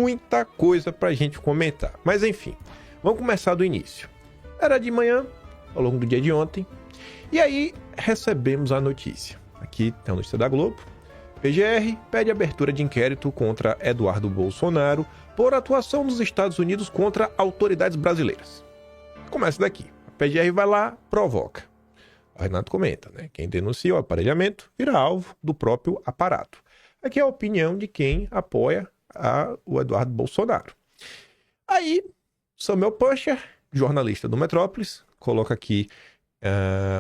muita coisa pra gente comentar. Mas enfim, vamos começar do início. Era de manhã, ao longo do dia de ontem, e aí recebemos a notícia. Aqui tem a notícia da Globo. PGR pede abertura de inquérito contra Eduardo Bolsonaro por atuação nos Estados Unidos contra autoridades brasileiras. Começa daqui. A PGR vai lá, provoca. O Renato comenta, né? Quem denuncia o aparelhamento vira alvo do próprio aparato. Aqui é a opinião de quem apoia o Eduardo Bolsonaro. Aí, Samuel Pusher, jornalista do Metrópolis, coloca aqui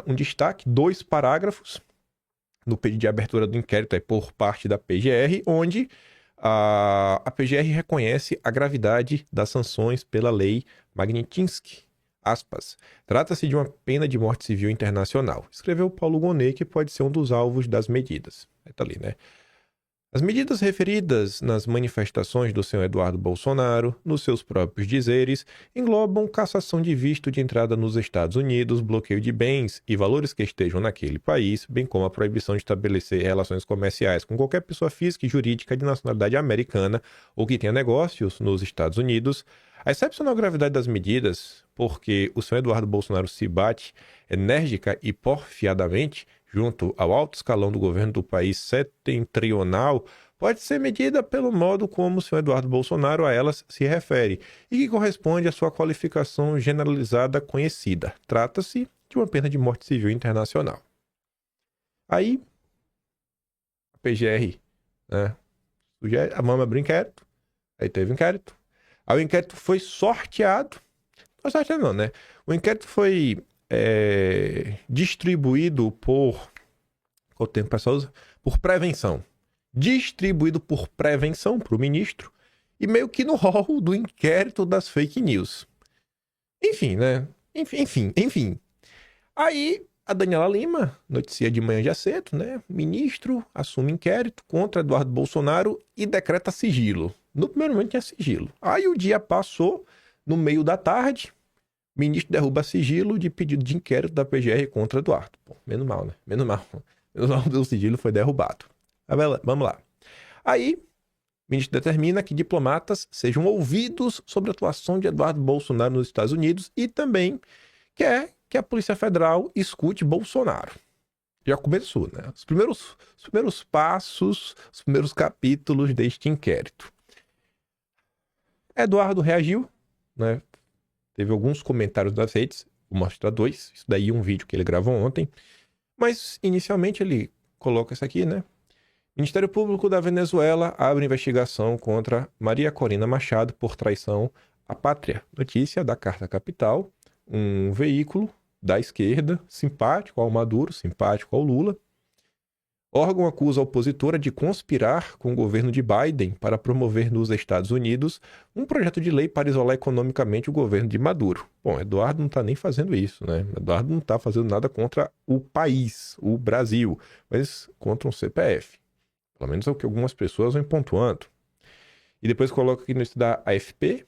um destaque, 2 parágrafos no pedido de abertura do inquérito por parte da PGR, onde a PGR reconhece a gravidade das sanções pela lei Magnitsky. Aspas. Trata-se de uma pena de morte civil internacional. Escreveu Paulo Gonet, que pode ser um dos alvos das medidas. Tá ali, né? As medidas referidas nas manifestações do senhor Eduardo Bolsonaro, nos seus próprios dizeres, englobam cassação de visto de entrada nos Estados Unidos, bloqueio de bens e valores que estejam naquele país, bem como a proibição de estabelecer relações comerciais com qualquer pessoa física e jurídica de nacionalidade americana ou que tenha negócios nos Estados Unidos. A excepcional gravidade das medidas, porque o senhor Eduardo Bolsonaro se bate enérgica e porfiadamente junto ao alto escalão do governo do país setentrional, pode ser medida pelo modo como o senhor Eduardo Bolsonaro a elas se refere e que corresponde à sua qualificação generalizada conhecida. Trata-se de uma pena de morte civil internacional. Aí, a PGR, né, vamos abrir inquérito, aí teve inquérito. Aí o inquérito foi sorteado, não sorteado não, né? O inquérito foi distribuído por... Qual tempo o pessoal usa? Por prevenção. Distribuído por prevenção para o ministro e meio que no rol do inquérito das fake news. Enfim, né? Enfim. Aí a Daniela Lima noticia de manhã já cedo, né? Ministro assume inquérito contra Eduardo Bolsonaro e decreta sigilo. No primeiro momento tinha sigilo. Aí o dia passou, no meio da tarde, o ministro derruba sigilo de pedido de inquérito da PGR contra Eduardo. Pô, menos mal, né? Menos mal o sigilo foi derrubado. Vamos lá. Aí, o ministro determina que diplomatas sejam ouvidos sobre a atuação de Eduardo Bolsonaro nos Estados Unidos e também quer que a Polícia Federal escute Bolsonaro. Já começou, né? Os primeiros passos, os primeiros capítulos deste inquérito. Eduardo reagiu, né? Teve alguns comentários nas redes, vou mostrar 2, isso daí é um vídeo que ele gravou ontem, mas inicialmente ele coloca isso aqui, né? Ministério Público da Venezuela abre investigação contra Maria Corina Machado por traição à pátria. Notícia da Carta Capital, um veículo da esquerda, simpático ao Maduro, simpático ao Lula. Órgão acusa a opositora de conspirar com o governo de Biden para promover nos Estados Unidos um projeto de lei para isolar economicamente o governo de Maduro. Bom, Eduardo não está nem fazendo isso, né? Eduardo não está fazendo nada contra o país, o Brasil, mas contra um CPF. Pelo menos é o que algumas pessoas vão pontuando. E depois coloca aqui no lista da AFP.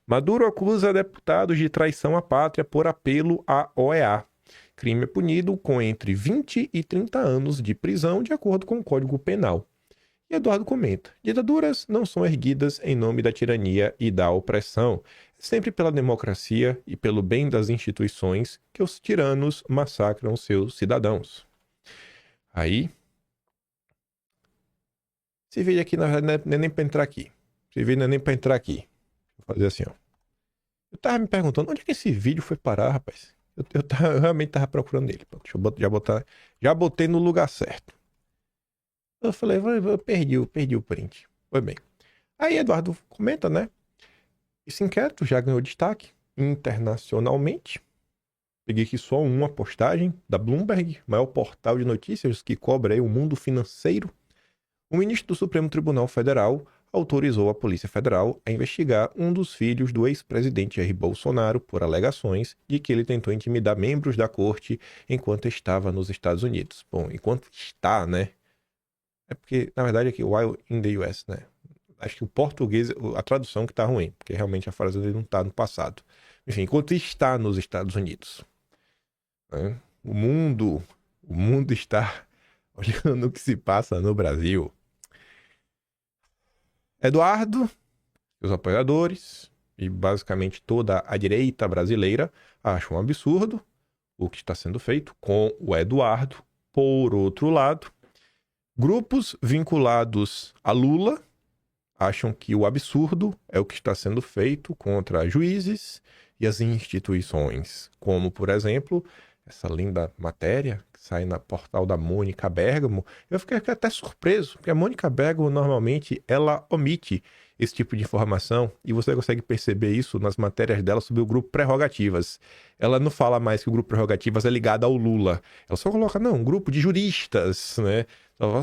Maduro acusa deputados de traição à pátria por apelo à OEA. Crime é punido com entre 20 e 30 anos de prisão, de acordo com o Código Penal. E Eduardo comenta: ditaduras não são erguidas em nome da tirania e da opressão. É sempre pela democracia e pelo bem das instituições que os tiranos massacram seus cidadãos. Aí, esse vídeo aqui, na verdade, não é nem para entrar aqui. Esse vídeo não é nem para entrar aqui. Vou fazer assim, ó. Eu tava me perguntando, onde é que esse vídeo foi parar, rapaz? Eu realmente tava procurando ele. Deixa eu já botei no lugar certo. Eu falei, eu perdi o print. Foi bem. Aí Eduardo comenta, né? Esse inquérito já ganhou destaque internacionalmente. Peguei aqui só uma postagem da Bloomberg, maior portal de notícias que cobre aí o mundo financeiro. O ministro do Supremo Tribunal Federal autorizou a Polícia Federal a investigar um dos filhos do ex-presidente Jair Bolsonaro por alegações de que ele tentou intimidar membros da corte enquanto estava nos Estados Unidos. Bom, enquanto está, né? É porque, na verdade, aqui, while in the US, né? Acho que o português, a tradução que tá ruim, porque realmente a frase dele não tá no passado. Enfim, enquanto está nos Estados Unidos. Né? O mundo está olhando o que se passa no Brasil. Eduardo Os apoiadores e basicamente toda a direita brasileira acham um absurdo o que está sendo feito com o Eduardo. Por outro lado, grupos vinculados a Lula acham que o absurdo é o que está sendo feito contra juízes e as instituições, como, por exemplo, essa linda matéria que sai na portal da Mônica Bergamo. Eu fiquei até surpreso, porque a Mônica Bergamo, normalmente, ela omite esse tipo de informação, e você consegue perceber isso nas matérias dela sobre o grupo Prerrogativas. Ela não fala mais que o grupo Prerrogativas é ligado ao Lula. Ela só coloca, não, um grupo de juristas, né?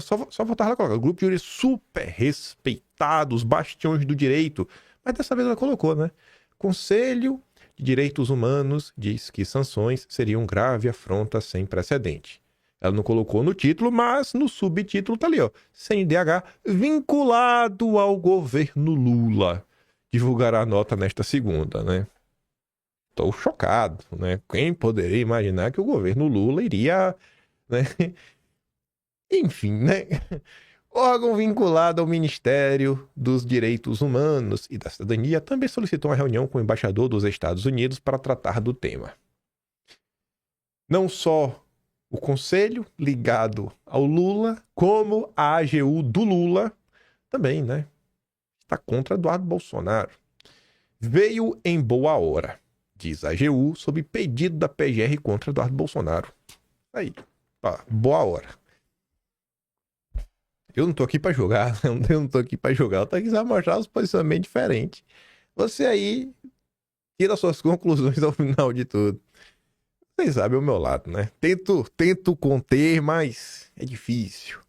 Só voltar lá e colocar, um grupo de juristas super respeitados, bastiões do direito. Mas dessa vez ela colocou, né? Conselho de Direitos Humanos diz que sanções seriam um grave afronta sem precedente. Ela não colocou no título, mas no subtítulo tá ali, ó. CNDH vinculado ao governo Lula. Divulgará a nota nesta segunda, né? Tô chocado, né? Quem poderia imaginar que o governo Lula iria, né? Enfim, né? Órgão vinculado ao Ministério dos Direitos Humanos e da Cidadania também solicitou uma reunião com o embaixador dos Estados Unidos para tratar do tema. Não só o conselho ligado ao Lula, como a AGU do Lula, também, né? Está contra Eduardo Bolsonaro. Veio em boa hora, diz a AGU, sob pedido da PGR contra Eduardo Bolsonaro. Aí, ó, boa hora. Eu não tô aqui pra jogar, eu não tô aqui pra jogar, eu tô aqui pra mostrar os posicionamentos diferentes. Você aí tira suas conclusões ao final de tudo. Vocês sabem o meu lado, né? Tento conter, mas é difícil.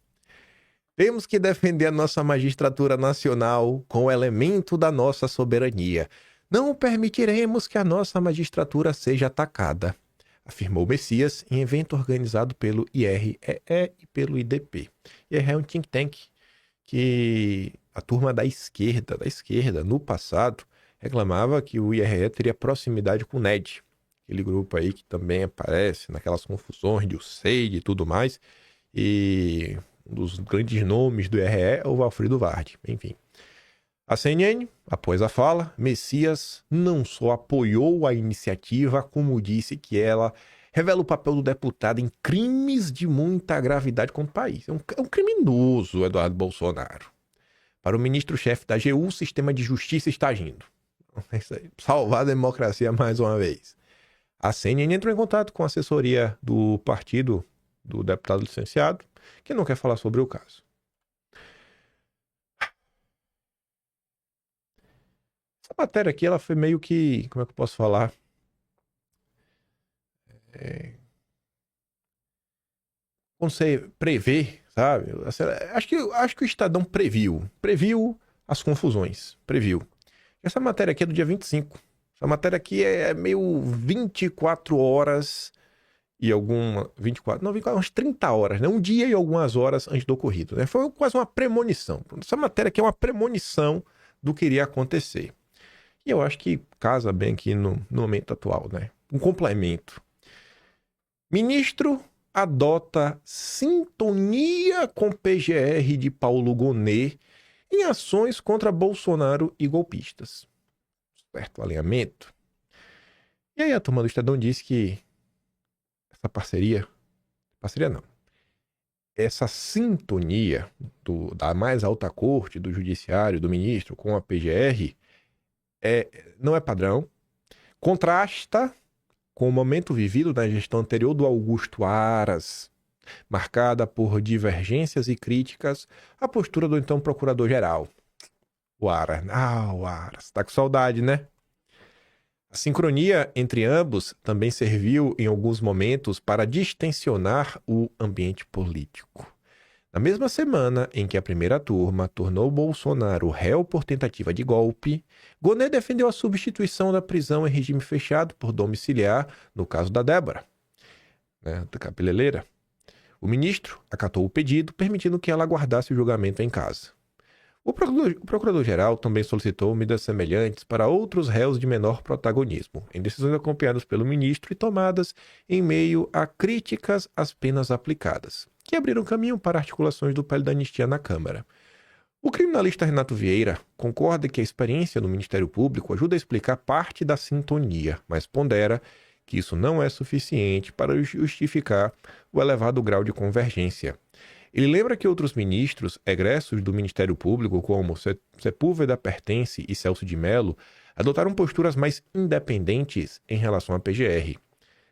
Temos que defender a nossa magistratura nacional com o elemento da nossa soberania. Não permitiremos que a nossa magistratura seja atacada, afirmou Messias em evento organizado pelo IREE e pelo IDP. IREE é um think tank que a turma da esquerda, no passado, reclamava que o IREE teria proximidade com o NED, aquele grupo aí que também aparece naquelas confusões de USAID e tudo mais, e um dos grandes nomes do IRE é o Valfrido Vardi, enfim. A CNN, após a fala, Messias não só apoiou a iniciativa, como disse que ela revela o papel do deputado em crimes de muita gravidade contra o país. É um criminoso, Eduardo Bolsonaro. Para o ministro-chefe da AGU, o sistema de justiça está agindo. É isso aí. Salvar a democracia mais uma vez. A CNN entrou em contato com a assessoria do partido do deputado licenciado, que não quer falar sobre o caso. Essa matéria aqui, ela foi meio que, como é que eu posso falar? Quando você prevê, sabe? Acho que o Estadão previu as confusões, previu. Essa matéria aqui é do dia 25. Essa matéria aqui é meio 24 horas e alguma... 24, não, 24, umas 30 horas, né? Um dia e algumas horas antes do ocorrido, né? Foi quase uma premonição. Essa matéria aqui é uma premonição do que iria acontecer. E eu acho que casa bem aqui no momento atual, né? Um complemento. Ministro adota sintonia com PGR de Paulo Gonet em ações contra Bolsonaro e golpistas. Certo alinhamento. E aí a turma do Estadão disse que essa parceria não, essa sintonia da mais alta corte, do judiciário, do ministro com a PGR não é padrão, contrasta com o momento vivido na gestão anterior do Augusto Aras, marcada por divergências e críticas à postura do então procurador-geral. O Aras, tá com saudade, né? A sincronia entre ambos também serviu em alguns momentos para distensionar o ambiente político. Na mesma semana em que a primeira turma tornou Bolsonaro réu por tentativa de golpe, Gonet defendeu a substituição da prisão em regime fechado por domiciliar no caso da Débora, né, da cabeleireira. O ministro acatou o pedido, permitindo que ela aguardasse o julgamento em casa. O procurador-geral também solicitou medidas semelhantes para outros réus de menor protagonismo, em decisões acompanhadas pelo ministro e tomadas em meio a críticas às penas aplicadas, que abriram caminho para articulações do PL da anistia na Câmara. O criminalista Renato Vieira concorda que a experiência no Ministério Público ajuda a explicar parte da sintonia, mas pondera que isso não é suficiente para justificar o elevado grau de convergência. Ele lembra que outros ministros egressos do Ministério Público, como Sepúlveda Pertence e Celso de Mello, adotaram posturas mais independentes em relação à PGR.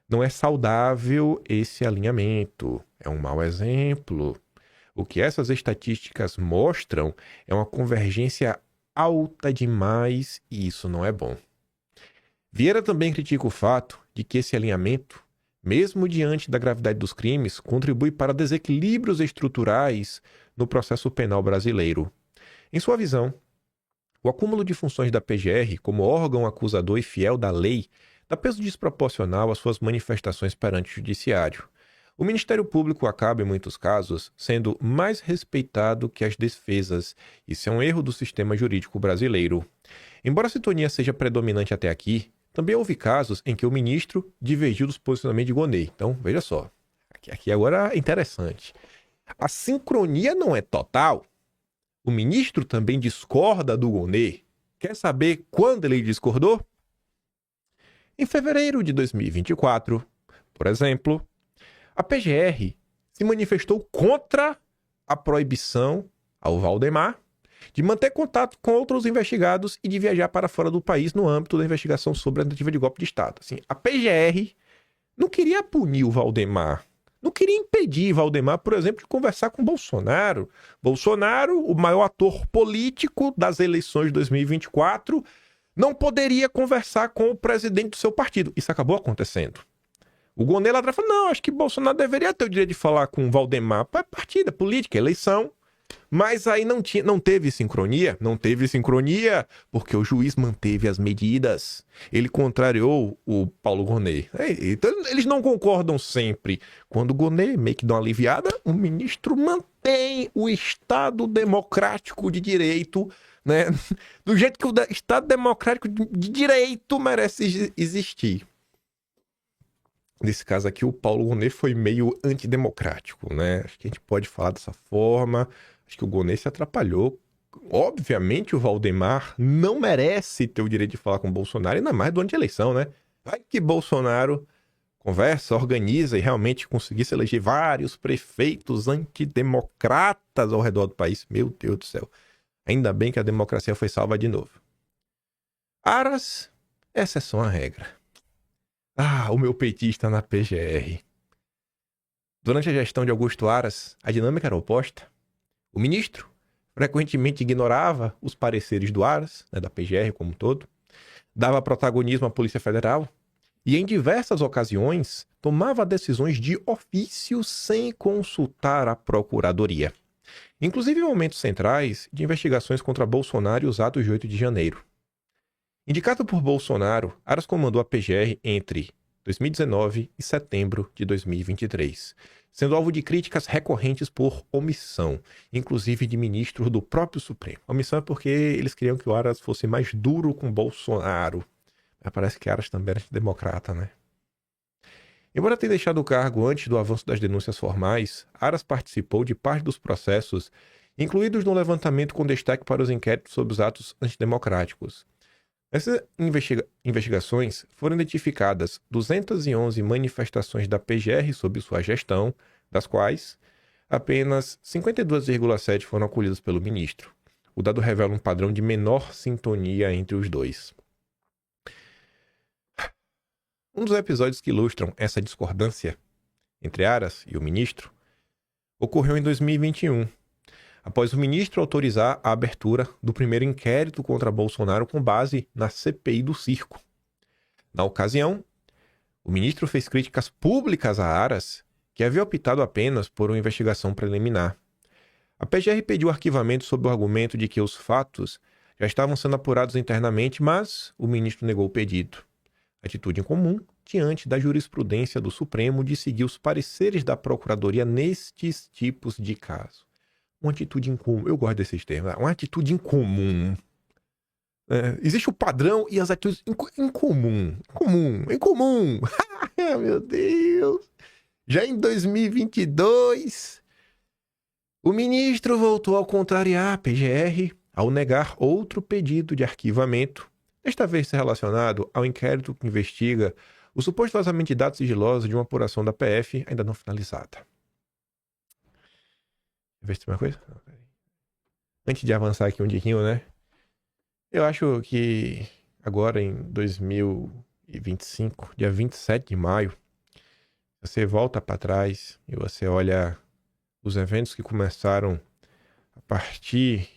Não é saudável esse alinhamento, é um mau exemplo. O que essas estatísticas mostram é uma convergência alta demais e isso não é bom. Vieira também critica o fato de que esse alinhamento, mesmo diante da gravidade dos crimes, contribui para desequilíbrios estruturais no processo penal brasileiro. Em sua visão, o acúmulo de funções da PGR como órgão acusador e fiel da lei dá peso desproporcional às suas manifestações perante o judiciário. O Ministério Público acaba, em muitos casos, sendo mais respeitado que as defesas. Isso é um erro do sistema jurídico brasileiro. Embora a sintonia seja predominante até aqui, também houve casos em que o ministro divergiu dos posicionamentos de Gonê. Então, veja só. Aqui agora é interessante. A sincronia não é total. O ministro também discorda do Gonê. Quer saber quando ele discordou? Em fevereiro de 2024, por exemplo, a PGR se manifestou contra a proibição ao Valdemar de manter contato com outros investigados e de viajar para fora do país no âmbito da investigação sobre a tentativa de golpe de Estado. Assim, a PGR não queria punir o Valdemar, não queria impedir Valdemar, por exemplo, de conversar com Bolsonaro. Bolsonaro, o maior ator político das eleições de 2024, não poderia conversar com o presidente do seu partido. Isso acabou acontecendo. O Gonê lá atrás falou, não, acho que Bolsonaro deveria ter o direito de falar com o Valdemar. Partida, política, eleição. Mas aí não teve sincronia, porque o juiz manteve as medidas. Ele contrariou o Paulo Gonê. Então, eles não concordam sempre. Quando o Gonê meio que dá uma aliviada, o ministro mantém o Estado democrático de direito, né? Do jeito que o Estado democrático de direito merece existir. Nesse caso aqui, o Paulo Gonê foi meio antidemocrático, né? Acho que a gente pode falar dessa forma. Acho que o Gonê se atrapalhou. Obviamente, o Valdemar não merece ter o direito de falar com o Bolsonaro, ainda mais durante a eleição, né? Vai que Bolsonaro conversa, organiza e realmente conseguisse eleger vários prefeitos antidemocratas ao redor do país. Meu Deus do céu. Ainda bem que a democracia foi salva de novo. Aras, exceção à regra. O meu petista na PGR. Durante a gestão de Augusto Aras, a dinâmica era oposta. O ministro frequentemente ignorava os pareceres do Aras, né, da PGR como um todo, dava protagonismo à Polícia Federal e, em diversas ocasiões, tomava decisões de ofício sem consultar a Procuradoria. Inclusive em momentos centrais de investigações contra Bolsonaro e os atos de 8 de janeiro. Indicado por Bolsonaro, Aras comandou a PGR entre 2019 e setembro de 2023, sendo alvo de críticas recorrentes por omissão, inclusive de ministros do próprio Supremo. Omissão é porque eles queriam que o Aras fosse mais duro com Bolsonaro. Mas parece que Aras também era democrata, né? Embora tenha deixado o cargo antes do avanço das denúncias formais, Aras participou de parte dos processos, incluídos no levantamento com destaque para os inquéritos sobre os atos antidemocráticos. Nessas investigações foram identificadas 211 manifestações da PGR sob sua gestão, das quais apenas 52,7 foram acolhidas pelo ministro. O dado revela um padrão de menor sintonia entre os dois. Um dos episódios que ilustram essa discordância entre Aras e o ministro ocorreu em 2021, após o ministro autorizar a abertura do primeiro inquérito contra Bolsonaro com base na CPI do circo. Na ocasião, o ministro fez críticas públicas a Aras, que havia optado apenas por uma investigação preliminar. A PGR pediu arquivamento sob o argumento de que os fatos já estavam sendo apurados internamente, mas o ministro negou o pedido. Atitude incomum diante da jurisprudência do Supremo de seguir os pareceres da Procuradoria nestes tipos de casos. Uma atitude incomum. Eu gosto desses termos. Uma atitude incomum. Existe o padrão e as atitudes incomum. Incomum. Meu Deus. Já em 2022, O ministro voltou a contrariar a PGR ao negar outro pedido de arquivamento, desta vez relacionado ao inquérito que investiga o suposto vazamento de dados sigilosos de uma apuração da PF ainda não finalizada. Ver se tem uma coisa? Antes de avançar aqui um tiquinho, né? Eu acho que agora em 2025, dia 27 de maio, você volta para trás e você olha os eventos que começaram a partir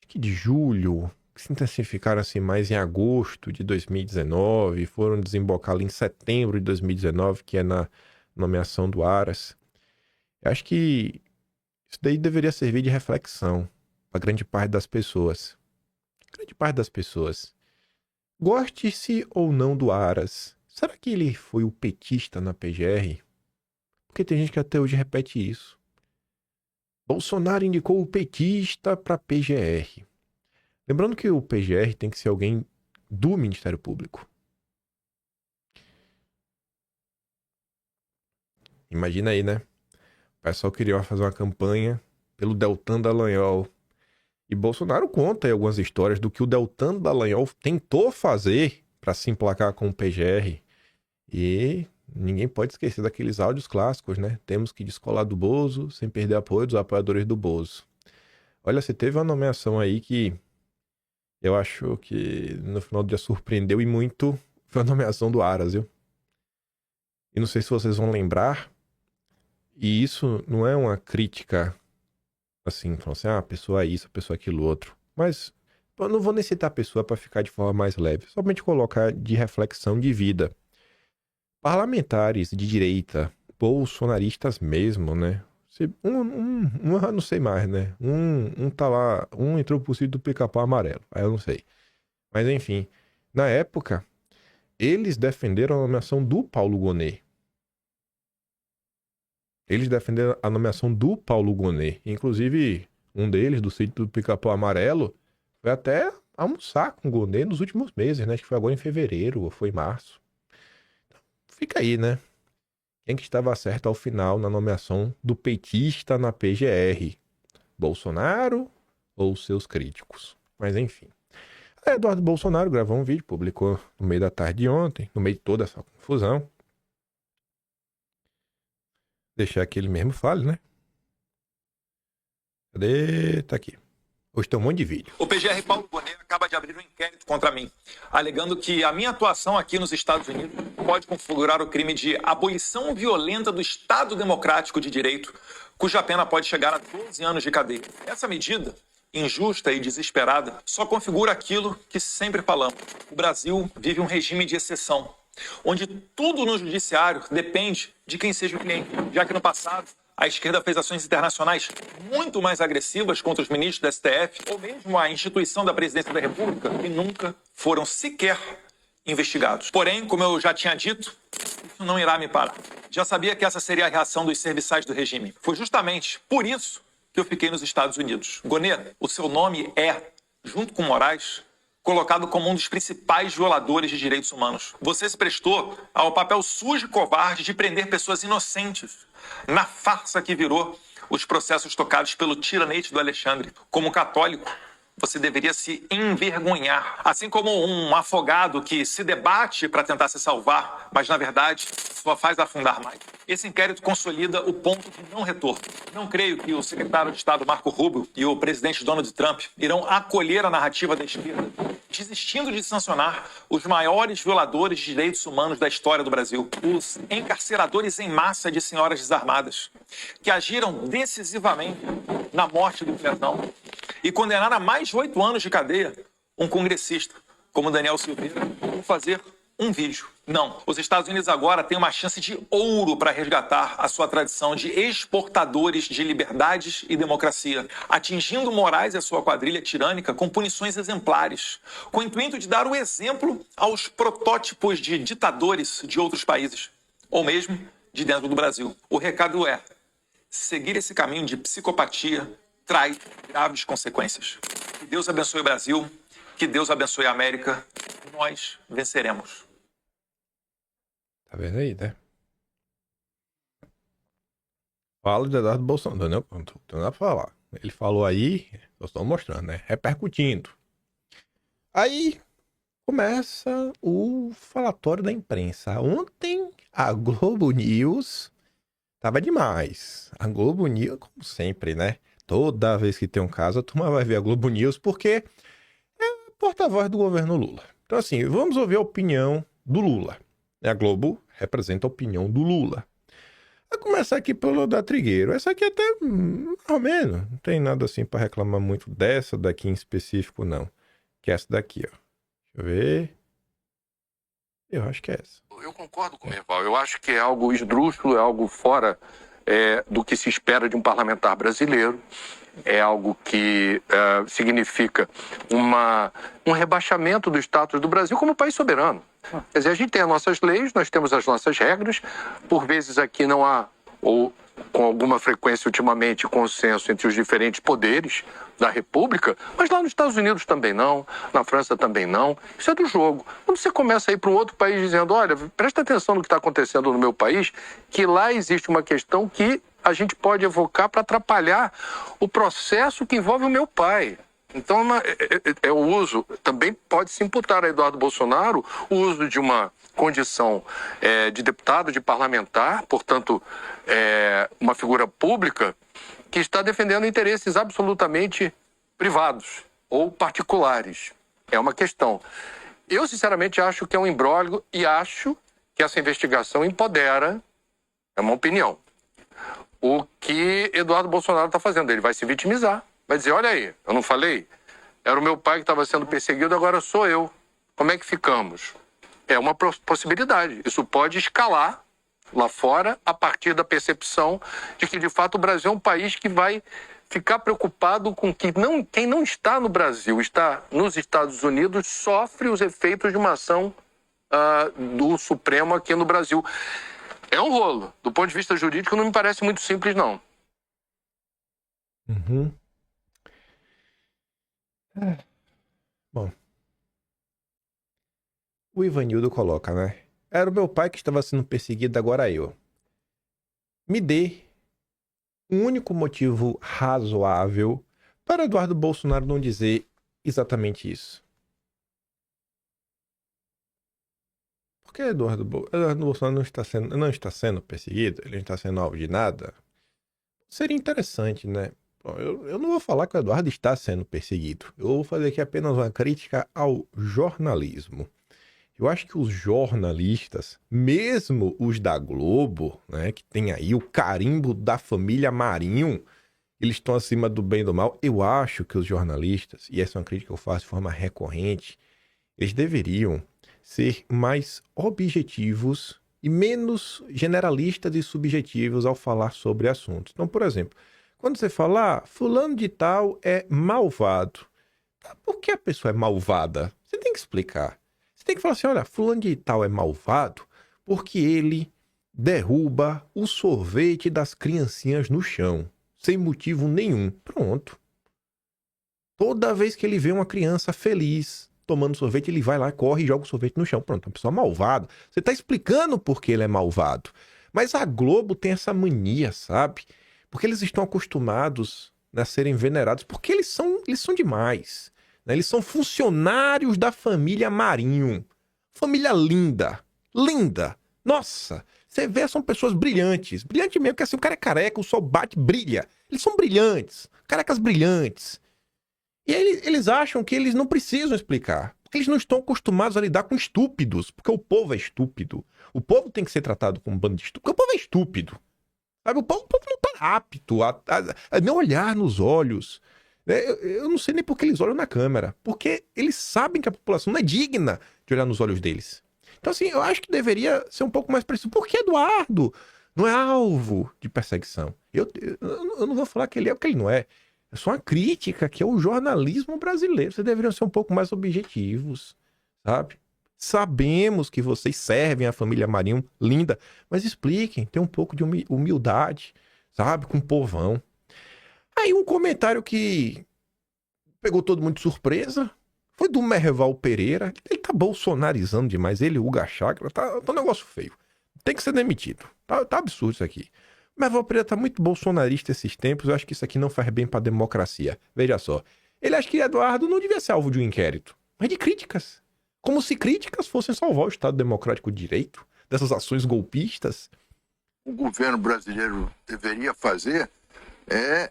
de julho, que se intensificaram assim mais em agosto de 2019, foram desembocar ali em setembro de 2019, que é na nomeação do Aras. Eu acho que isso daí deveria servir de reflexão para grande parte das pessoas. Grande parte das pessoas. Goste-se ou não do Aras, será que ele foi o petista na PGR? Porque tem gente que até hoje repete isso. Bolsonaro indicou o petista para PGR. Lembrando que o PGR tem que ser alguém do Ministério Público. Imagina aí, né? O pessoal queria fazer uma campanha pelo Deltan Dallagnol. E Bolsonaro conta aí algumas histórias do que o Deltan Dallagnol tentou fazer para se emplacar com o PGR. E ninguém pode esquecer daqueles áudios clássicos, né? Temos que descolar do Bozo sem perder apoio dos apoiadores do Bozo. Olha, você teve uma nomeação aí que eu acho que no final do dia surpreendeu e muito. Foi a nomeação do Aras, viu? E não sei se vocês vão lembrar. E isso não é uma crítica assim, falando assim, a pessoa é isso, a pessoa é aquilo outro. Mas eu não vou nem citar a pessoa para ficar de forma mais leve. Somente colocar de reflexão de vida. Parlamentares de direita, bolsonaristas mesmo, né? Eu não sei mais, né? Um tá lá, um entrou pro sítio do Pica-Pau Amarelo. Aí eu não sei. Mas enfim, na época, eles defenderam a nomeação do Paulo Gonet. Eles defenderam a nomeação do Paulo Gonet. Inclusive, um deles, do sítio do Pica-Pau Amarelo, foi até almoçar com o Gonet nos últimos meses, né? Acho que foi agora em fevereiro ou foi em março. Fica aí, né? Quem que estava certo ao final na nomeação do petista na PGR? Bolsonaro ou seus críticos? Mas enfim. Eduardo Bolsonaro gravou um vídeo, publicou no meio da tarde de ontem, no meio de toda essa confusão. Deixar que ele mesmo fale, né? Cadê? Tá aqui. Hoje tem um monte de vídeo. O PGR Paulo Gonet acaba de abrir um inquérito contra mim, alegando que a minha atuação aqui nos Estados Unidos pode configurar o crime de abolição violenta do Estado Democrático de Direito, cuja pena pode chegar a 12 anos de cadeia. Essa medida, injusta e desesperada, só configura aquilo que sempre falamos. O Brasil vive um regime de exceção, onde tudo no judiciário depende de quem seja o cliente, já que no passado a esquerda fez ações internacionais muito mais agressivas contra os ministros do STF ou mesmo a instituição da Presidência da República e nunca foram sequer investigados. Porém, como eu já tinha dito, isso não irá me parar. Já sabia que essa seria a reação dos serviçais do regime. Foi justamente por isso que eu fiquei nos Estados Unidos. Gonet, o seu nome é, junto com Moraes, colocado como um dos principais violadores de direitos humanos. Você se prestou ao papel sujo e covarde de prender pessoas inocentes na farsa que virou os processos tocados pelo tiranete do Alexandre. Como católico, você deveria se envergonhar. Assim como um afogado que se debate para tentar se salvar, mas na verdade só faz afundar mais. Esse inquérito consolida o ponto de não retorno. Não creio que o secretário de Estado Marco Rubio e o presidente Donald Trump irão acolher a narrativa da esquerda, desistindo de sancionar os maiores violadores de direitos humanos da história do Brasil, os encarceradores em massa de senhoras desarmadas, que agiram decisivamente na morte do Pezão e condenaram a mais de 8 anos de cadeia um congressista como Daniel Silveira por fazer um vídeo. Não, os Estados Unidos agora têm uma chance de ouro para resgatar a sua tradição de exportadores de liberdades e democracia, atingindo Moraes e a sua quadrilha tirânica com punições exemplares, com o intuito de dar o exemplo aos protótipos de ditadores de outros países, ou mesmo de dentro do Brasil. O recado é: seguir esse caminho de psicopatia traz graves consequências. Que Deus abençoe o Brasil, que Deus abençoe a América. Nós venceremos. Tá vendo aí, né? Fala de Eduardo Bolsonaro, não tem nada pra falar. Ele falou aí, eu estou mostrando, né? Repercutindo. Aí começa o falatório da imprensa. Ontem a Globo News tava demais. A Globo News, como sempre, né? Toda vez que tem um caso, a turma vai ver a Globo News porque é porta-voz do governo Lula. Então, assim, vamos ouvir a opinião do Lula. A Globo representa a opinião do Lula. Vai começar aqui pelo da Trigueiro. Essa aqui até, mais ou menos. Não tem nada assim pra reclamar muito dessa daqui em específico, não. Que é essa daqui, ó. Deixa eu ver. Eu acho que é essa. Eu concordo com o Merval. Eu acho que é algo esdrúxulo, é algo fora do que se espera de um parlamentar brasileiro. É algo que significa um rebaixamento do status do Brasil como país soberano. Quer dizer, a gente tem as nossas leis, nós temos as nossas regras. Por vezes aqui não há, ou com alguma frequência ultimamente, consenso entre os diferentes poderes da República, mas lá nos Estados Unidos também não, na França também não. Isso é do jogo. Quando você começa a ir para um outro país dizendo, olha, presta atenção no que está acontecendo no meu país, que lá existe uma questão que a gente pode evocar para atrapalhar o processo que envolve o meu pai. Então, o uso, também pode se imputar a Eduardo Bolsonaro o uso de uma condição de deputado, de parlamentar, portanto, uma figura pública que está defendendo interesses absolutamente privados ou particulares. É uma questão. Eu, sinceramente, acho que é um imbróglio e acho que essa investigação empodera, é uma opinião, o que Eduardo Bolsonaro está fazendo. Ele vai se vitimizar. Vai dizer, olha aí, eu não falei? Era o meu pai que estava sendo perseguido, agora sou eu. Como é que ficamos? É uma possibilidade. Isso pode escalar lá fora a partir da percepção de que, de fato, o Brasil é um país que vai ficar preocupado com que quem não está no Brasil, está nos Estados Unidos, sofre os efeitos de uma ação do Supremo aqui no Brasil. É um rolo. Do ponto de vista jurídico, não me parece muito simples, não. Uhum. Bom. O Ivanildo coloca, né? Era o meu pai que estava sendo perseguido, agora eu. Me dê um único motivo razoável para Eduardo Bolsonaro não dizer exatamente isso. Por que Eduardo Bolsonaro não está sendo perseguido? Ele não está sendo alvo de nada? Seria interessante, né? Bom, eu não vou falar que o Eduardo está sendo perseguido. Eu vou fazer aqui apenas uma crítica ao jornalismo. Eu acho que os jornalistas, mesmo os da Globo, né, que tem aí o carimbo da família Marinho, eles estão acima do bem e do mal. Eu acho que os jornalistas, e essa é uma crítica que eu faço de forma recorrente, eles deveriam ser mais objetivos e menos generalistas e subjetivos ao falar sobre assuntos. Então, por exemplo, quando você fala, fulano de tal é malvado. Por que a pessoa é malvada? Você tem que explicar. Você tem que falar assim, olha, fulano de tal é malvado porque ele derruba o sorvete das criancinhas no chão, sem motivo nenhum. Pronto. Toda vez que ele vê uma criança feliz tomando sorvete, ele vai lá, corre e joga o sorvete no chão. Pronto, é uma pessoa malvada. Você tá explicando por que ele é malvado. Mas a Globo tem essa mania, sabe? Porque eles estão acostumados a serem venerados, porque eles são demais. Né? Eles são funcionários da família Marinho. Família linda. Linda. Nossa, você vê, são pessoas brilhantes. Brilhante mesmo, porque assim, o cara é careca, o sol bate, brilha. Eles são brilhantes. Carecas brilhantes. E aí eles acham que eles não precisam explicar. Porque eles não estão acostumados a lidar com estúpidos. Porque o povo é estúpido. O povo tem que ser tratado como um bando de estúpidos. Porque o povo é estúpido. Sabe? O povo não está apto a nem olhar nos olhos. Eu não sei nem por que eles olham na câmera. Porque eles sabem que a população não é digna de olhar nos olhos deles. Então, assim, eu acho que deveria ser um pouco mais preciso. Por que Eduardo não é alvo de perseguição? Eu não vou falar que ele é porque ele não é. É só uma crítica que é o jornalismo brasileiro. Vocês deveriam ser um pouco mais objetivos, sabe? Sabemos que vocês servem a família Marinho, linda, mas expliquem, tem um pouco de humildade, sabe? Com o povão. Aí um comentário que pegou todo mundo de surpresa foi do Merval Pereira. Ele tá bolsonarizando demais, ele e o Hugo Chakra, tá um negócio feio. Tem que ser demitido. Tá absurdo isso aqui. Merval Pereira tá muito bolsonarista esses tempos, eu acho que isso aqui não faz bem pra democracia. Veja só, ele acha que Eduardo não devia ser alvo de um inquérito, mas de críticas. Como se críticas fossem salvar o Estado Democrático de Direito dessas ações golpistas. O governo brasileiro deveria fazer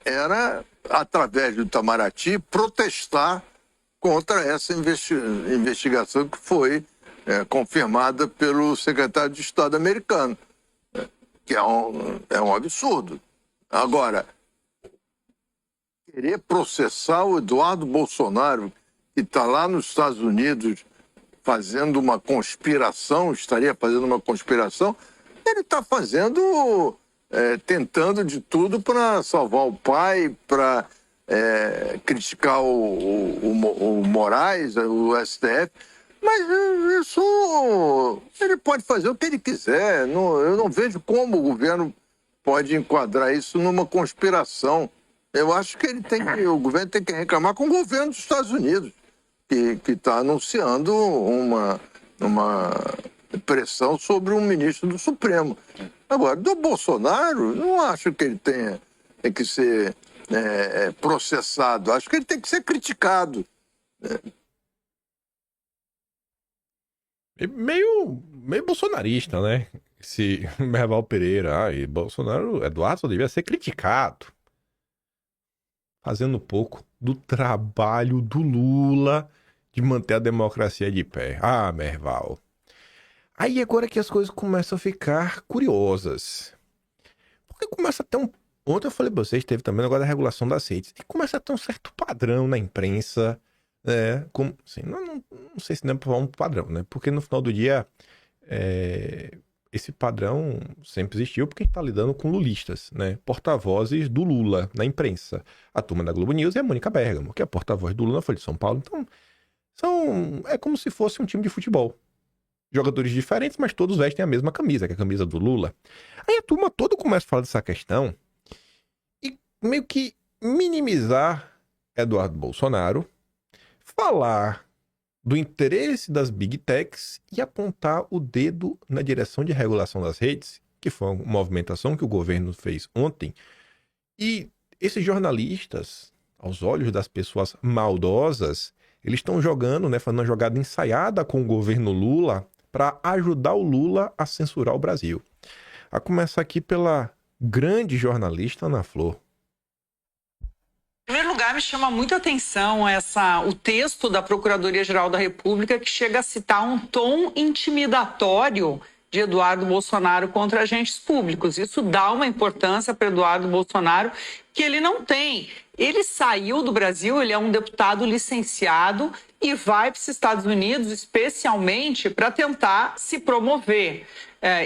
era, através do Itamaraty, protestar contra essa investigação que foi confirmada pelo secretário de Estado americano, que é um absurdo. Agora, querer processar o Eduardo Bolsonaro, que está lá nos Estados Unidos fazendo uma conspiração, estaria fazendo uma conspiração, ele está fazendo, tentando de tudo para salvar o pai, para criticar o Moraes, o STF, mas isso ele pode fazer o que ele quiser. Eu não vejo como o governo pode enquadrar isso numa conspiração. Eu acho que o governo tem que reclamar com o governo dos Estados Unidos, que está anunciando uma pressão sobre um ministro do Supremo. Agora, do Bolsonaro, não acho que ele tem que ser processado. Acho que ele tem que ser criticado. Meio bolsonarista, né? Esse Merval Pereira. E Bolsonaro, Eduardo só devia ser criticado. Fazendo pouco do trabalho do Lula de manter a democracia de pé. Ah, Merval. Aí agora que as coisas começam a ficar curiosas. Porque começa a ter um... Ontem eu falei pra vocês, teve também o negócio da regulação das redes. E começa a ter um certo padrão na imprensa. Como, assim, não sei se não é pra falar um padrão, né? Porque no final do dia, esse padrão sempre existiu porque a gente tá lidando com lulistas, né? Porta-vozes do Lula na imprensa. A turma da Globo News é a Mônica Bergamo, que é a porta-voz do Lula na Folha de São Paulo. Então, é como se fosse um time de futebol. Jogadores diferentes, mas todos vestem a mesma camisa, que é a camisa do Lula. Aí a turma toda começa a falar dessa questão e meio que minimizar Eduardo Bolsonaro, falar do interesse das Big Techs e apontar o dedo na direção de regulação das redes, que foi uma movimentação que o governo fez ontem. E esses jornalistas, aos olhos das pessoas maldosas, eles estão jogando, fazendo uma jogada ensaiada com o governo Lula para ajudar o Lula a censurar o Brasil. A começar aqui pela grande jornalista Ana Flor. Em primeiro lugar, me chama muita atenção o texto da Procuradoria-Geral da República, que chega a citar um tom intimidatório de Eduardo Bolsonaro contra agentes públicos. Isso dá uma importância para Eduardo Bolsonaro que ele não tem. Ele saiu do Brasil, ele é um deputado licenciado e vai para os Estados Unidos especialmente para tentar se promover.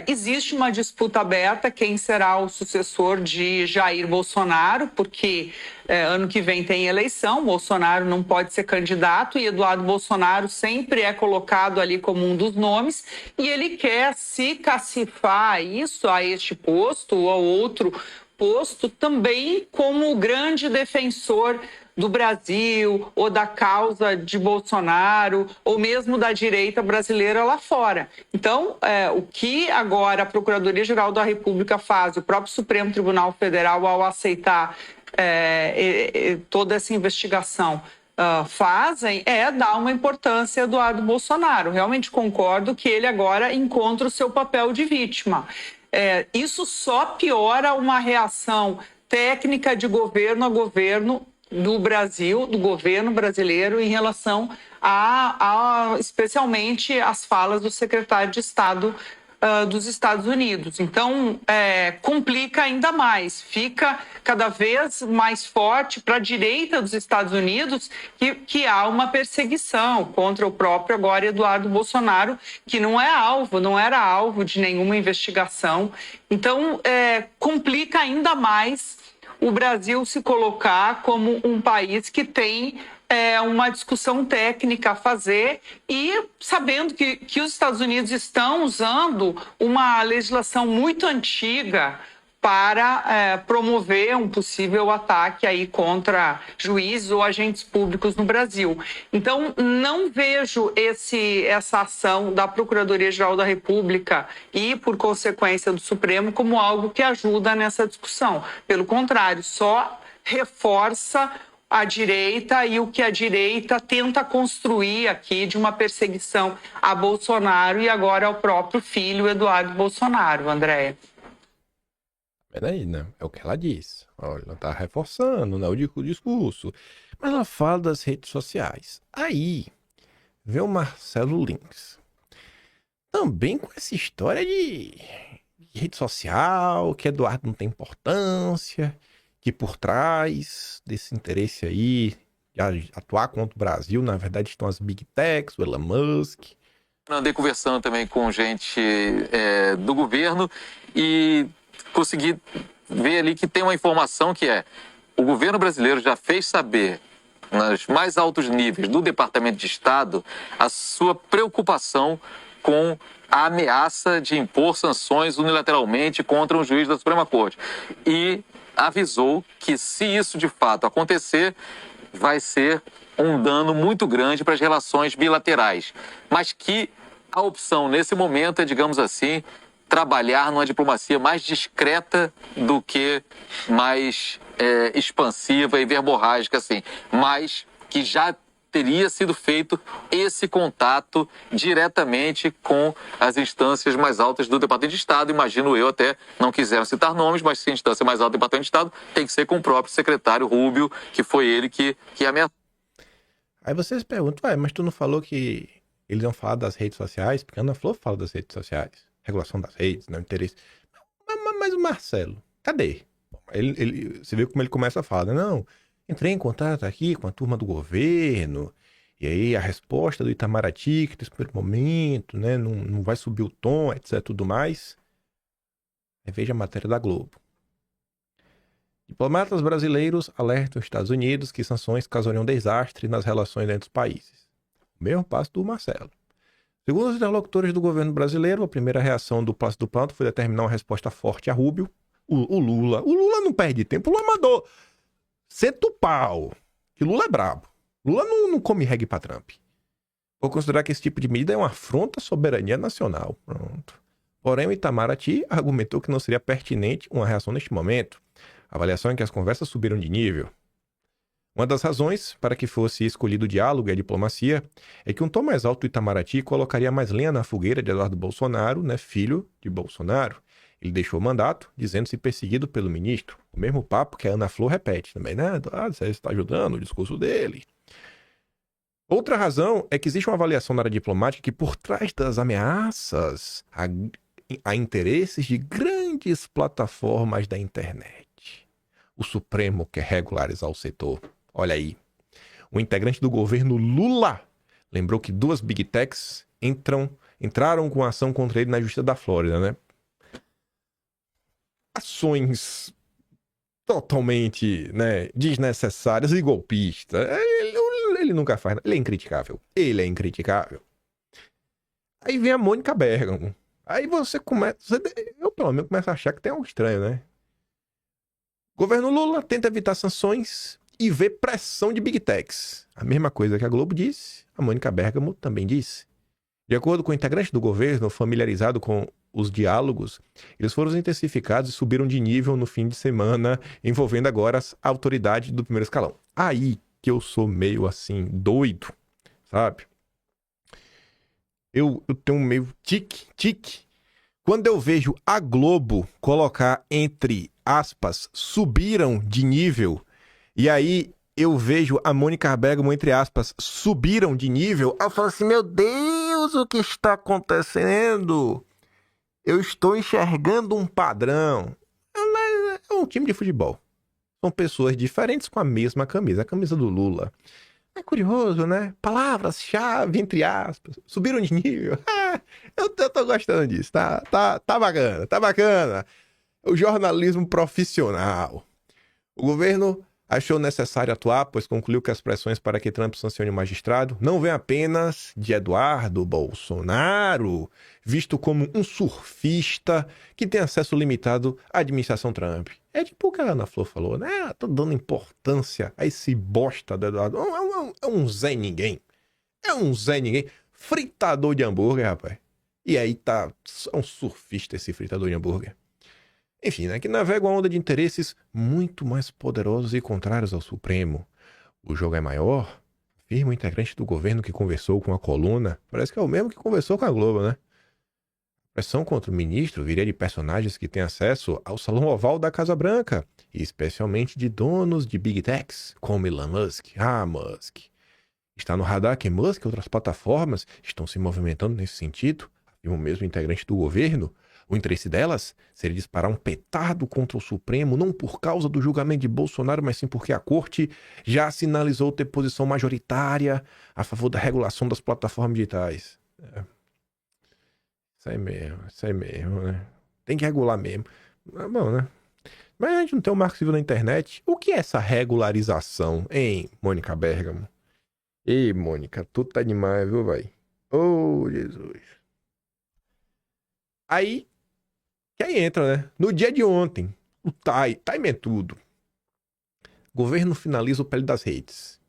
Existe uma disputa aberta quem será o sucessor de Jair Bolsonaro, porque ano que vem tem eleição, Bolsonaro não pode ser candidato e Eduardo Bolsonaro sempre é colocado ali como um dos nomes e ele quer se cacifar a este posto ou a outro posto também como grande defensor do Brasil, ou da causa de Bolsonaro, ou mesmo da direita brasileira lá fora. Então, o que agora a Procuradoria-Geral da República faz, o próprio Supremo Tribunal Federal, ao aceitar toda essa investigação, fazem é dar uma importância a Eduardo Bolsonaro. Realmente concordo que ele agora encontra o seu papel de vítima. Isso só piora uma reação técnica de governo a governo do Brasil, do governo brasileiro, em relação especialmente às falas do secretário de Estado dos Estados Unidos. Então, complica ainda mais, fica cada vez mais forte para a direita dos Estados Unidos que há uma perseguição contra o próprio agora Eduardo Bolsonaro, que não era alvo de nenhuma investigação. Então, complica ainda mais o Brasil se colocar como um país que tem uma discussão técnica a fazer e sabendo que os Estados Unidos estão usando uma legislação muito antiga para promover um possível ataque aí contra juízes ou agentes públicos no Brasil. Então, não vejo essa ação da Procuradoria-Geral da República e, por consequência, do Supremo como algo que ajuda nessa discussão. Pelo contrário, só reforça a direita e o que a direita tenta construir aqui de uma perseguição a Bolsonaro e agora ao próprio filho, Eduardo Bolsonaro, Andréia. Peraí, né? É o que ela diz. Olha, ela tá reforçando, né, o discurso. Mas ela fala das redes sociais. Aí, vem o Marcelo Links. Também com essa história de rede social, que Eduardo não tem importância, que por trás desse interesse aí de atuar contra o Brasil, na verdade, estão as Big Techs, o Elon Musk. Andei conversando também com gente do governo e consegui ver ali que tem uma informação que o governo brasileiro já fez saber, nos mais altos níveis do Departamento de Estado, a sua preocupação com a ameaça de impor sanções unilateralmente contra um juiz da Suprema Corte. E avisou que, se isso de fato acontecer, vai ser um dano muito grande para as relações bilaterais. Mas que a opção nesse momento é, digamos assim, trabalhar numa diplomacia mais discreta do que mais expansiva e verborrágica, assim. Mas que já teria sido feito esse contato diretamente com as instâncias mais altas do Departamento de Estado. Imagino eu, até não quiseram citar nomes, mas se a instância mais alta do Departamento de Estado tem que ser com o próprio secretário Rubio, que foi ele que ameaçou. Aí vocês perguntam, mas tu não falou que eles iam falar das redes sociais? Porque a Ana Flor fala das redes sociais, regulação das redes, não interesse. Mas o Marcelo, cadê? Você vê como ele começa a falar, né? Não, entrei em contato aqui com a turma do governo, e aí a resposta do Itamaraty, que nesse primeiro momento, né, não vai subir o tom, etc, tudo mais. Aí veja a matéria da Globo. Diplomatas brasileiros alertam os Estados Unidos que sanções causariam desastre nas relações entre os países. O mesmo passo do Marcelo. Segundo os interlocutores do governo brasileiro, a primeira reação do Palácio do Planalto foi determinar uma resposta forte a Rubio. O Lula não perde tempo, o Lula mandou. Senta o pau, que Lula é brabo. Lula não come reggae pra Trump. Vou considerar que esse tipo de medida é uma afronta à soberania nacional. Pronto. Porém, o Itamaraty argumentou que não seria pertinente uma reação neste momento. A avaliação é que as conversas subiram de nível. Uma das razões para que fosse escolhido o diálogo e a diplomacia é que um tom mais alto do Itamaraty colocaria mais lenha na fogueira de Eduardo Bolsonaro, né, filho de Bolsonaro. Ele deixou o mandato, dizendo-se perseguido pelo ministro. O mesmo papo que a Ana Flor repete também, né? Você está ajudando o discurso dele. Outra razão é que existe uma avaliação na área diplomática que, por trás das ameaças, há interesses de grandes plataformas da internet. O Supremo quer regularizar o setor. Olha aí. O integrante do governo Lula lembrou que 2 Big Techs entraram com ação contra ele na Justiça da Flórida, né? Ações totalmente, né, desnecessárias e golpistas. Ele nunca faz. Ele é incriticável. Aí vem a Mônica Bergamo. Aí você começa... Eu, pelo menos, começo a achar que tem algo estranho, né? Governo Lula tenta evitar sanções e vê pressão de Big Techs. A mesma coisa que a Globo disse, a Mônica Bergamo também disse. De acordo com o integrante do governo, familiarizado com os diálogos, eles foram intensificados e subiram de nível no fim de semana, envolvendo agora as autoridades do primeiro escalão. Aí que eu sou meio assim, doido, sabe? Eu tenho um meio tique. Quando eu vejo a Globo colocar entre aspas, subiram de nível, e aí eu vejo a Mônica Bergamo, entre aspas, subiram de nível, eu falo assim, meu Deus, o que está acontecendo? Eu estou enxergando um padrão. É um time de futebol. São pessoas diferentes com a mesma camisa, a camisa do Lula. É curioso, né? Palavras-chave, entre aspas, subiram de nível. Eu tô gostando disso, tá bacana. O jornalismo profissional. O governo Achou necessário atuar, pois concluiu que as pressões para que Trump sancione o magistrado não vêm apenas de Eduardo Bolsonaro, visto como um surfista que tem acesso limitado à administração Trump. É tipo o que a Ana Flor falou, né? Tô dando importância a esse bosta do Eduardo. É um Zé Ninguém. É um Zé Ninguém. Fritador de hambúrguer, rapaz. E aí tá... É um surfista esse fritador de hambúrguer. Enfim, né, que navega uma onda de interesses muito mais poderosos e contrários ao Supremo. O jogo é maior, afirma o integrante do governo que conversou com a coluna. Parece que é o mesmo que conversou com a Globo, né? A pressão contra o ministro viria de personagens que têm acesso ao salão oval da Casa Branca, e especialmente de donos de Big Techs, como Elon Musk. Ah, Musk. Está no radar que Musk e outras plataformas estão se movimentando nesse sentido, afirma o mesmo integrante do governo. O interesse delas seria disparar um petardo contra o Supremo, não por causa do julgamento de Bolsonaro, mas sim porque a corte já sinalizou ter posição majoritária a favor da regulação das plataformas digitais. Isso aí mesmo, né? Tem que regular mesmo. Bom, né? Mas a gente não tem o Marco Civil na internet. O que é essa regularização, hein, Mônica Bergamo? Ei, Mônica, tu tá demais, viu, vai? Oh, Jesus. Aí entra, né? No dia de ontem, o time é tudo. Governo finaliza o pele das redes.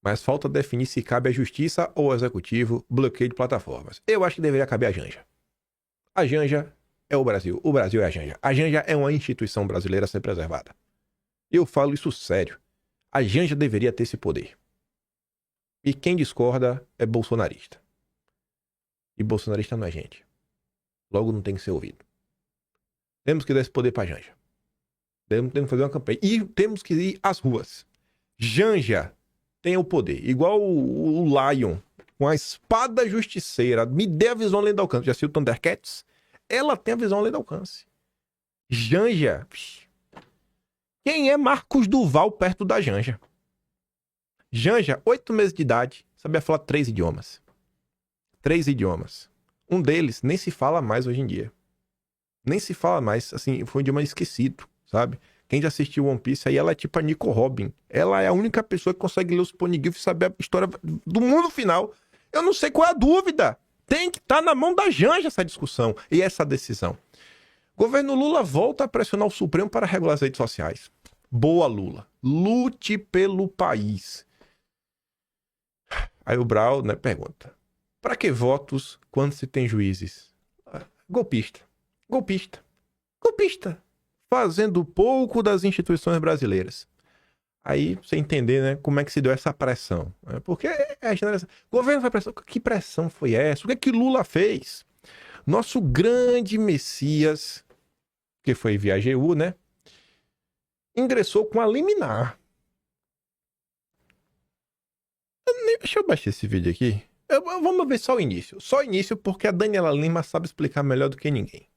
Mas falta definir se cabe à justiça ou ao executivo bloqueio de plataformas. Eu acho que deveria caber à Janja. A Janja é o Brasil é a Janja. A Janja é uma instituição brasileira a ser preservada. Eu falo isso sério. A Janja deveria ter esse poder. E quem discorda é bolsonarista. E bolsonarista não é gente. Logo não tem que ser ouvido. Temos que dar esse poder pra Janja. Temos que fazer uma campanha. E temos que ir às ruas. Janja tem o poder. Igual o Lion, com a espada justiceira. Me dê a visão além do alcance. Já assistiu Thundercats? Ela tem a visão além do alcance. Janja. Quem é Marcos Duval perto da Janja? Janja, 8 meses de idade, sabia falar 3 idiomas. 3 idiomas. Um deles nem se fala mais hoje em dia. Nem se fala mais, assim, foi um idioma esquecido, sabe? Quem já assistiu One Piece aí, ela é tipo a Nico Robin. Ela é a única pessoa que consegue ler os Poneglyphs e saber a história do mundo final. Eu não sei qual é a dúvida. Tem que estar na mão da Janja essa discussão e essa decisão. Governo Lula volta a pressionar o Supremo para regular as redes sociais. Boa, Lula. Lute pelo país. Aí o Brau, né, pergunta. Para que votos quando se tem juízes? Golpista. Fazendo pouco das instituições brasileiras. Aí você entender, né, como é que se deu essa pressão. Porque a geração... O governo foi pressão. Que pressão foi essa? O que é que Lula fez? Nosso grande Messias, que foi via AGU, né, ingressou com a liminar. Deixa eu baixar esse vídeo aqui. Vamos ver só o início. Só o início, porque a Daniela Lima sabe explicar melhor do que ninguém.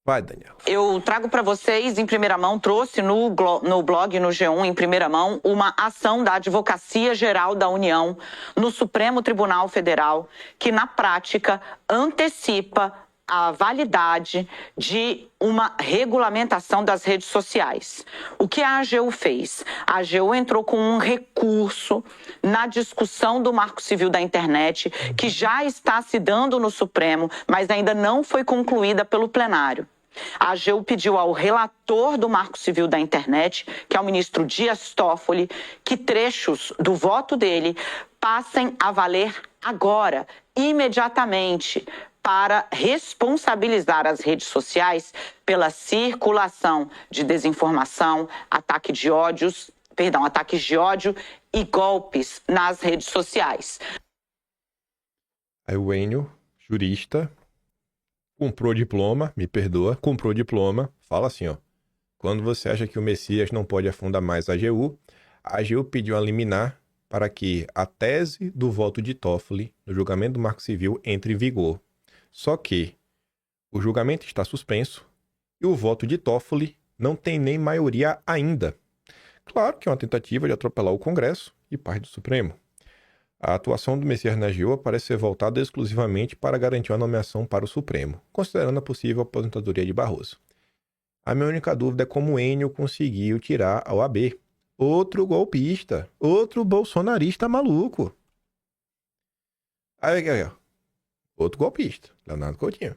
Vai, Daniela. Eu trago para vocês, em primeira mão, trouxe no blog, no G1, em primeira mão, uma ação da Advocacia Geral da União no Supremo Tribunal Federal, que, na prática, antecipa a validade de uma regulamentação das redes sociais. O que a AGU fez? A AGU entrou com um recurso na discussão do Marco Civil da Internet, que já está se dando no Supremo, mas ainda não foi concluída pelo plenário. A AGU pediu ao relator do Marco Civil da Internet, que é o ministro Dias Toffoli, que trechos do voto dele passem a valer agora, imediatamente, para responsabilizar as redes sociais pela circulação de desinformação, ataques de ódio e golpes nas redes sociais. Aí o Enio, jurista, comprou diploma, me perdoa, comprou diploma, fala assim, ó. Quando você acha que o Messias não pode afundar mais a AGU pediu a liminar para que a tese do voto de Toffoli no julgamento do Marco Civil entre em vigor. Só que o julgamento está suspenso e o voto de Toffoli não tem nem maioria ainda. Claro que é uma tentativa de atropelar o Congresso e parte do Supremo. A atuação do Messias na AGU parece ser voltada exclusivamente para garantir a nomeação para o Supremo, considerando a possível aposentadoria de Barroso. A minha única dúvida é como o Enio conseguiu tirar a OAB. Outro golpista, outro bolsonarista maluco. Aí, ó. Outro golpista, Leonardo Coutinho.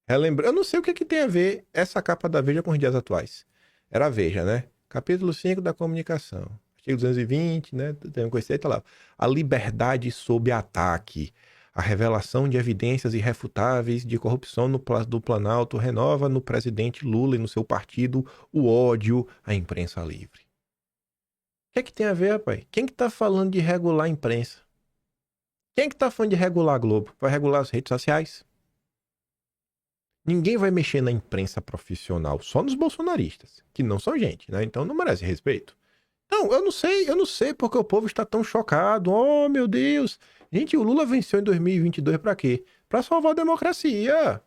Eu não sei o que tem a ver essa capa da Veja com os dias atuais. Era a Veja, né? Capítulo 5 da comunicação. Artigo 220, né? Tem uma coisa aí, tá lá. A liberdade sob ataque. A revelação de evidências irrefutáveis de corrupção do Planalto renova no presidente Lula e no seu partido o ódio à imprensa livre. O que tem a ver, rapaz? Quem que tá falando de regular a imprensa? Quem que tá falando de regular a Globo? Vai regular as redes sociais? Ninguém vai mexer na imprensa profissional, só nos bolsonaristas, que não são gente, né? Então não merece respeito. Não, eu não sei porque o povo está tão chocado. Oh, meu Deus. Gente, o Lula venceu em 2022 pra quê? Pra salvar a democracia.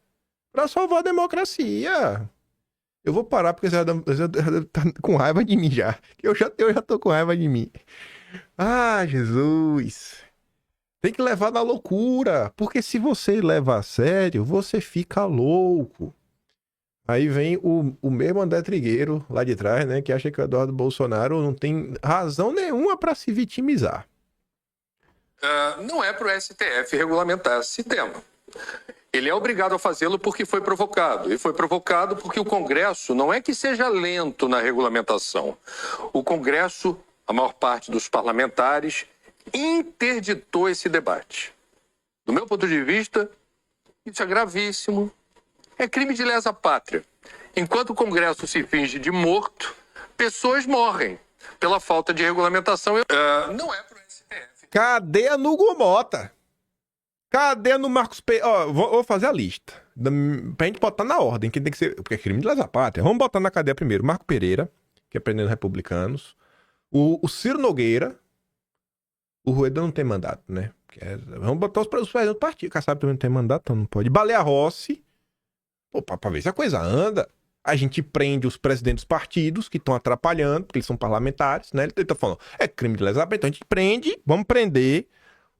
Pra salvar a democracia. Eu vou parar porque você já tá com raiva de mim já. Eu já tô com raiva de mim. Ah, Jesus. Tem que levar na loucura. Porque se você leva a sério, você fica louco. Aí vem o mesmo André Trigueiro lá de trás, né? Que acha que o Eduardo Bolsonaro não tem razão nenhuma para se vitimizar. Não é para o STF regulamentar esse tema. Ele é obrigado a fazê-lo porque foi provocado. E foi provocado porque o Congresso não é que seja lento na regulamentação. O Congresso, a maior parte dos parlamentares, interditou esse debate. Do meu ponto de vista, isso é gravíssimo. É crime de lesa pátria. Enquanto o Congresso se finge de morto, pessoas morrem pela falta de regulamentação. Não é para o STF. Cadê a Nugo Mota? Cadê no Marcos Pereira? Ó, vou fazer a lista. Pra gente botar na ordem, que tem que ser. Porque é crime de lesa pátria. Vamos botar na cadeia primeiro Marco Pereira, que é prendendo republicanos. O Ciro Nogueira. O Rueda não tem mandato, né? Vamos botar os presidentes do partido. Kassab também não tem mandato, então não pode. Baleia Rossi. Pô, pra ver se a coisa anda. A gente prende os presidentes dos partidos que estão atrapalhando, porque eles são parlamentares, né? Ele tá falando, é crime de lesa pátria, então a gente prende, vamos prender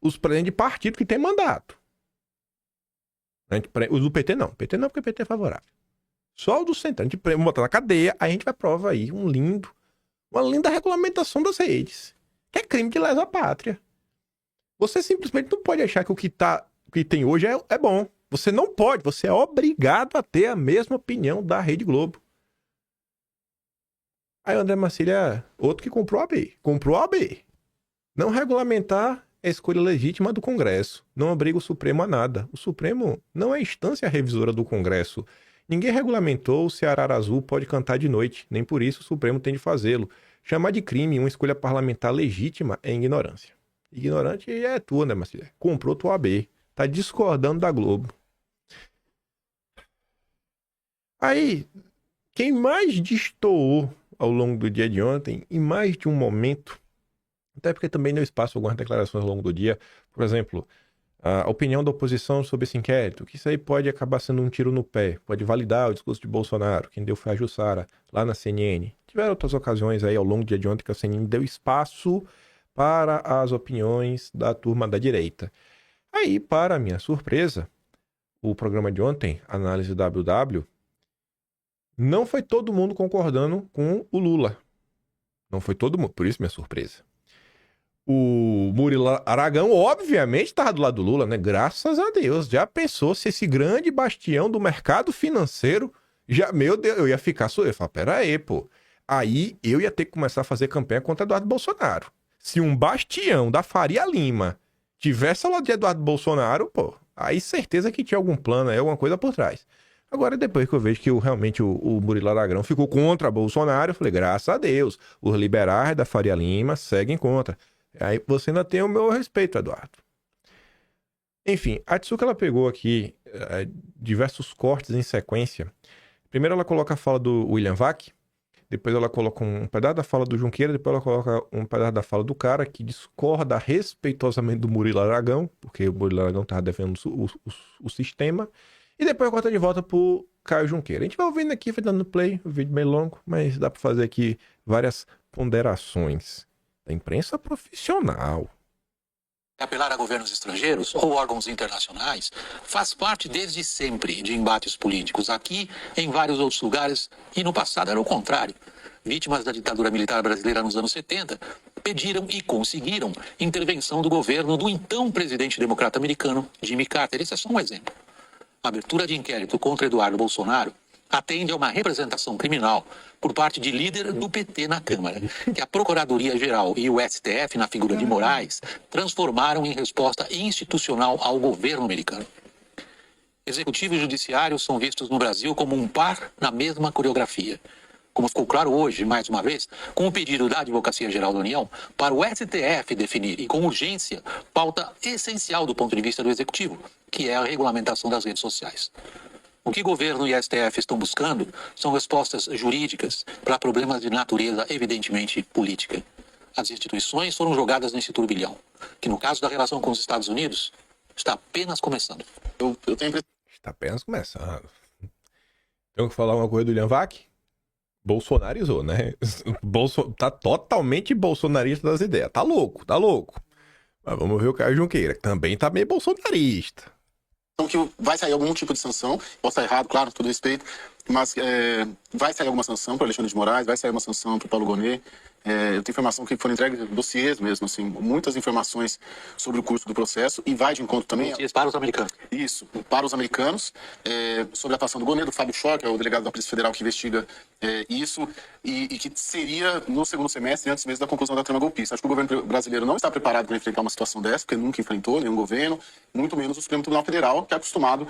os presidentes de partido que tem mandato. Os do PT não. PT não, porque o PT é favorável. Só o do Centrão. A gente vamos botar na cadeia, aí a gente vai provar aí uma linda regulamentação das redes. Que é crime de lesa pátria. Você simplesmente não pode achar que o que tem hoje é bom. Você não pode, você é obrigado a ter a mesma opinião da Rede Globo. Aí o André Marcília, outro que comprou a AB. Comprou a AB. Não regulamentar é a escolha legítima do Congresso. Não obriga o Supremo a nada. O Supremo não é instância revisora do Congresso. Ninguém regulamentou se a Arara Azul pode cantar de noite. Nem por isso o Supremo tem de fazê-lo. Chamar de crime uma escolha parlamentar legítima é ignorância. Ignorante é tu, André Marcília. Comprou tua AB. Tá discordando da Globo. Aí, quem mais destoou ao longo do dia de ontem, em mais de um momento, até porque também deu espaço a algumas declarações ao longo do dia, por exemplo, a opinião da oposição sobre esse inquérito, que isso aí pode acabar sendo um tiro no pé, pode validar o discurso de Bolsonaro, quem deu foi a Jussara, lá na CNN. Tiveram outras ocasiões aí ao longo do dia de ontem que a CNN deu espaço para as opiniões da turma da direita. Aí, para minha surpresa, o programa de ontem, Análise WW, não foi todo mundo concordando com o Lula. Não foi todo mundo, por isso minha surpresa. O Murilo Aragão, obviamente, estava do lado do Lula, né? Graças a Deus. Já pensou se esse grande bastião do mercado financeiro... Meu Deus, eu ia ficar... Eu ia falar, pera aí, pô. Aí eu ia ter que começar a fazer campanha contra Eduardo Bolsonaro. Se um bastião da Faria Lima tivesse ao lado de Eduardo Bolsonaro, pô, aí certeza que tinha algum plano aí, alguma coisa por trás. Agora, depois que eu vejo que realmente o Murilo Aragão ficou contra Bolsonaro, eu falei, graças a Deus, os liberais da Faria Lima seguem contra. Aí você ainda tem o meu respeito, Eduardo. Enfim, a Tsuka, ela pegou aqui diversos cortes em sequência. Primeiro ela coloca a fala do William Vac, depois ela coloca um pedaço da fala do Junqueira, depois ela coloca um pedaço da fala do cara que discorda respeitosamente do Murilo Aragão, porque o Murilo Aragão estava defendendo o sistema, e depois corta de volta pro Caio Junqueira. A gente vai ouvindo aqui, vai dando play, um vídeo meio longo, mas dá para fazer aqui várias ponderações da imprensa profissional. Apelar a governos estrangeiros ou órgãos internacionais faz parte desde sempre de embates políticos, aqui em vários outros lugares, e no passado era o contrário. Vítimas da ditadura militar brasileira nos anos 70 pediram e conseguiram intervenção do governo do então presidente democrata americano Jimmy Carter. Esse é só um exemplo. A abertura de inquérito contra Eduardo Bolsonaro atende a uma representação criminal por parte de líder do PT na Câmara, que a Procuradoria-Geral e o STF, na figura de Moraes, transformaram em resposta institucional ao governo americano. Executivo e judiciário são vistos no Brasil como um par na mesma coreografia. Como ficou claro hoje, mais uma vez, com o pedido da Advocacia-Geral da União para o STF definir, e com urgência, pauta essencial do ponto de vista do Executivo, que é a regulamentação das redes sociais. O que governo e STF estão buscando são respostas jurídicas para problemas de natureza evidentemente política. As instituições foram jogadas nesse turbilhão, que no caso da relação com os Estados Unidos, está apenas começando. Está apenas começando. Tenho que falar uma coisa do William Vac? Bolsonarizou, né? Tá totalmente bolsonarista das ideias. Tá louco. Mas vamos ver o Caio Junqueira, que também tá meio bolsonarista. Então que vai sair algum tipo de sanção, posso estar errado, claro, com todo respeito, mas vai sair alguma sanção para Alexandre de Moraes, vai sair uma sanção para o Paulo Gonet. Eu tenho informação que foram entregues dossiês mesmo, assim, muitas informações sobre o curso do processo, e vai de encontro também... Dossiês para os americanos. Isso, para os americanos, sobre a atuação do Gonet, do Fábio Schoch, que é o delegado da Polícia Federal que investiga isso, e que seria no segundo semestre, antes mesmo da conclusão da trama golpista. Acho que o governo brasileiro não está preparado para enfrentar uma situação dessa, porque nunca enfrentou nenhum governo, muito menos o Supremo Tribunal Federal, que é acostumado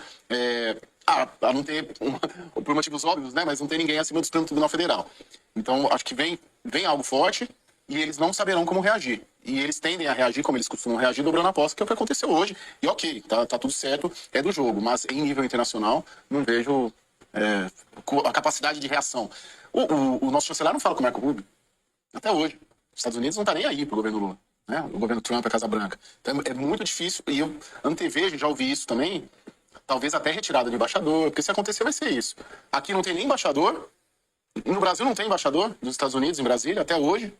a não ter, por motivos óbvios, né, mas não tem ninguém acima do Supremo Tribunal Federal. Então, acho que vem algo forte e eles não saberão como reagir. E eles tendem a reagir como eles costumam reagir, dobrando a aposta, que é o que aconteceu hoje. E ok, tá tudo certo, é do jogo, mas em nível internacional não vejo a capacidade de reação. O nosso chanceler não fala com o Marco Rubio, até hoje. Os Estados Unidos não tá nem aí pro governo Lula, né? O governo Trump, a Casa Branca. Então é muito difícil, e eu antevejo, já ouvi isso também, talvez até retirada de embaixador, porque se acontecer vai ser isso. Aqui não tem nem embaixador, no Brasil não tem embaixador dos Estados Unidos, em Brasília, até hoje.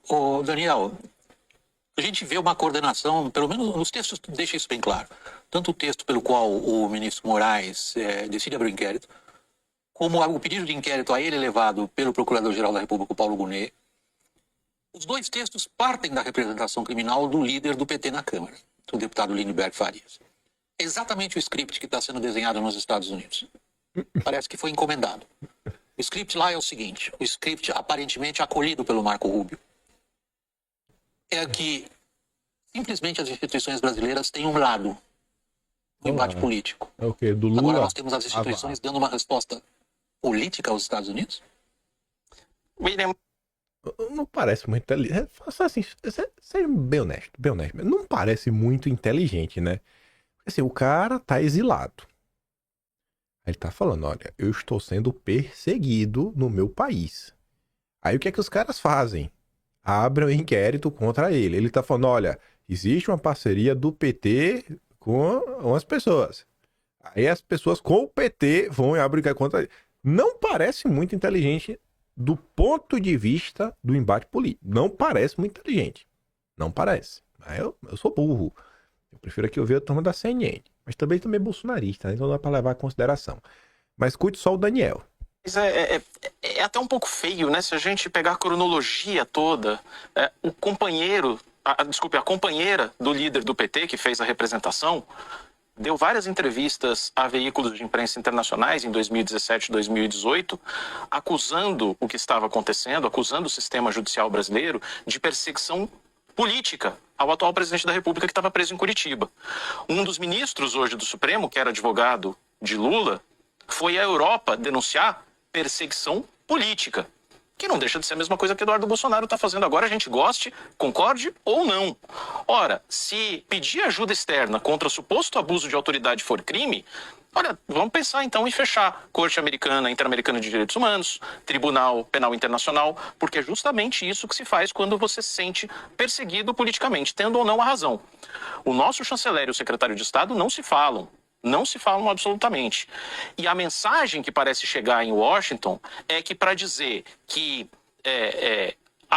Ô Daniel, a gente vê uma coordenação, pelo menos nos textos deixa isso bem claro. Tanto o texto pelo qual o ministro Moraes decide abrir o inquérito, como o pedido de inquérito a ele levado pelo Procurador-Geral da República, Paulo Gonet. Os dois textos partem da representação criminal do líder do PT na Câmara, o deputado Lindbergh Farias. Exatamente o script que está sendo desenhado nos Estados Unidos. Parece que foi encomendado. O script lá é o seguinte, o script aparentemente acolhido pelo Marco Rubio, é que simplesmente as instituições brasileiras têm um lado no embate político. É o quê? Do Lula? Agora nós temos as instituições dando uma resposta política aos Estados Unidos? Não parece muito inteligente. Assim, seja bem honesto. Não parece muito inteligente, né? Assim, o cara tá exilado. Ele tá falando, olha, eu estou sendo perseguido no meu país. Aí o que é que os caras fazem? Abrem um inquérito contra ele. Ele tá falando, olha, existe uma parceria do PT com umas pessoas. Aí as pessoas com o PT vão e abrem inquérito contra ele. Não parece muito inteligente do ponto de vista do embate político. Não parece muito inteligente. Não parece. Mas eu sou burro. Eu prefiro aqui ouvir a turma da CNN. Mas também é bolsonarista, né? Então não dá pra levar em consideração. Mas escute só o Daniel. Mas é até um pouco feio, né? Se a gente pegar a cronologia toda, o companheiro, a companheira do líder do PT, que fez a representação, deu várias entrevistas a veículos de imprensa internacionais em 2017 e 2018, acusando o que estava acontecendo, acusando o sistema judicial brasileiro de perseguição política ao atual presidente da República que estava preso em Curitiba. Um dos ministros hoje do Supremo, que era advogado de Lula, foi à Europa denunciar perseguição política, que não deixa de ser a mesma coisa que Eduardo Bolsonaro está fazendo agora, a gente goste, concorde ou não. Ora, se pedir ajuda externa contra suposto abuso de autoridade for crime, olha, vamos pensar então em fechar Corte Americana, Interamericana de Direitos Humanos, Tribunal Penal Internacional, porque é justamente isso que se faz quando você se sente perseguido politicamente, tendo ou não a razão. O nosso chanceler e o secretário de Estado não se falam absolutamente. E a mensagem que parece chegar em Washington é que para dizer que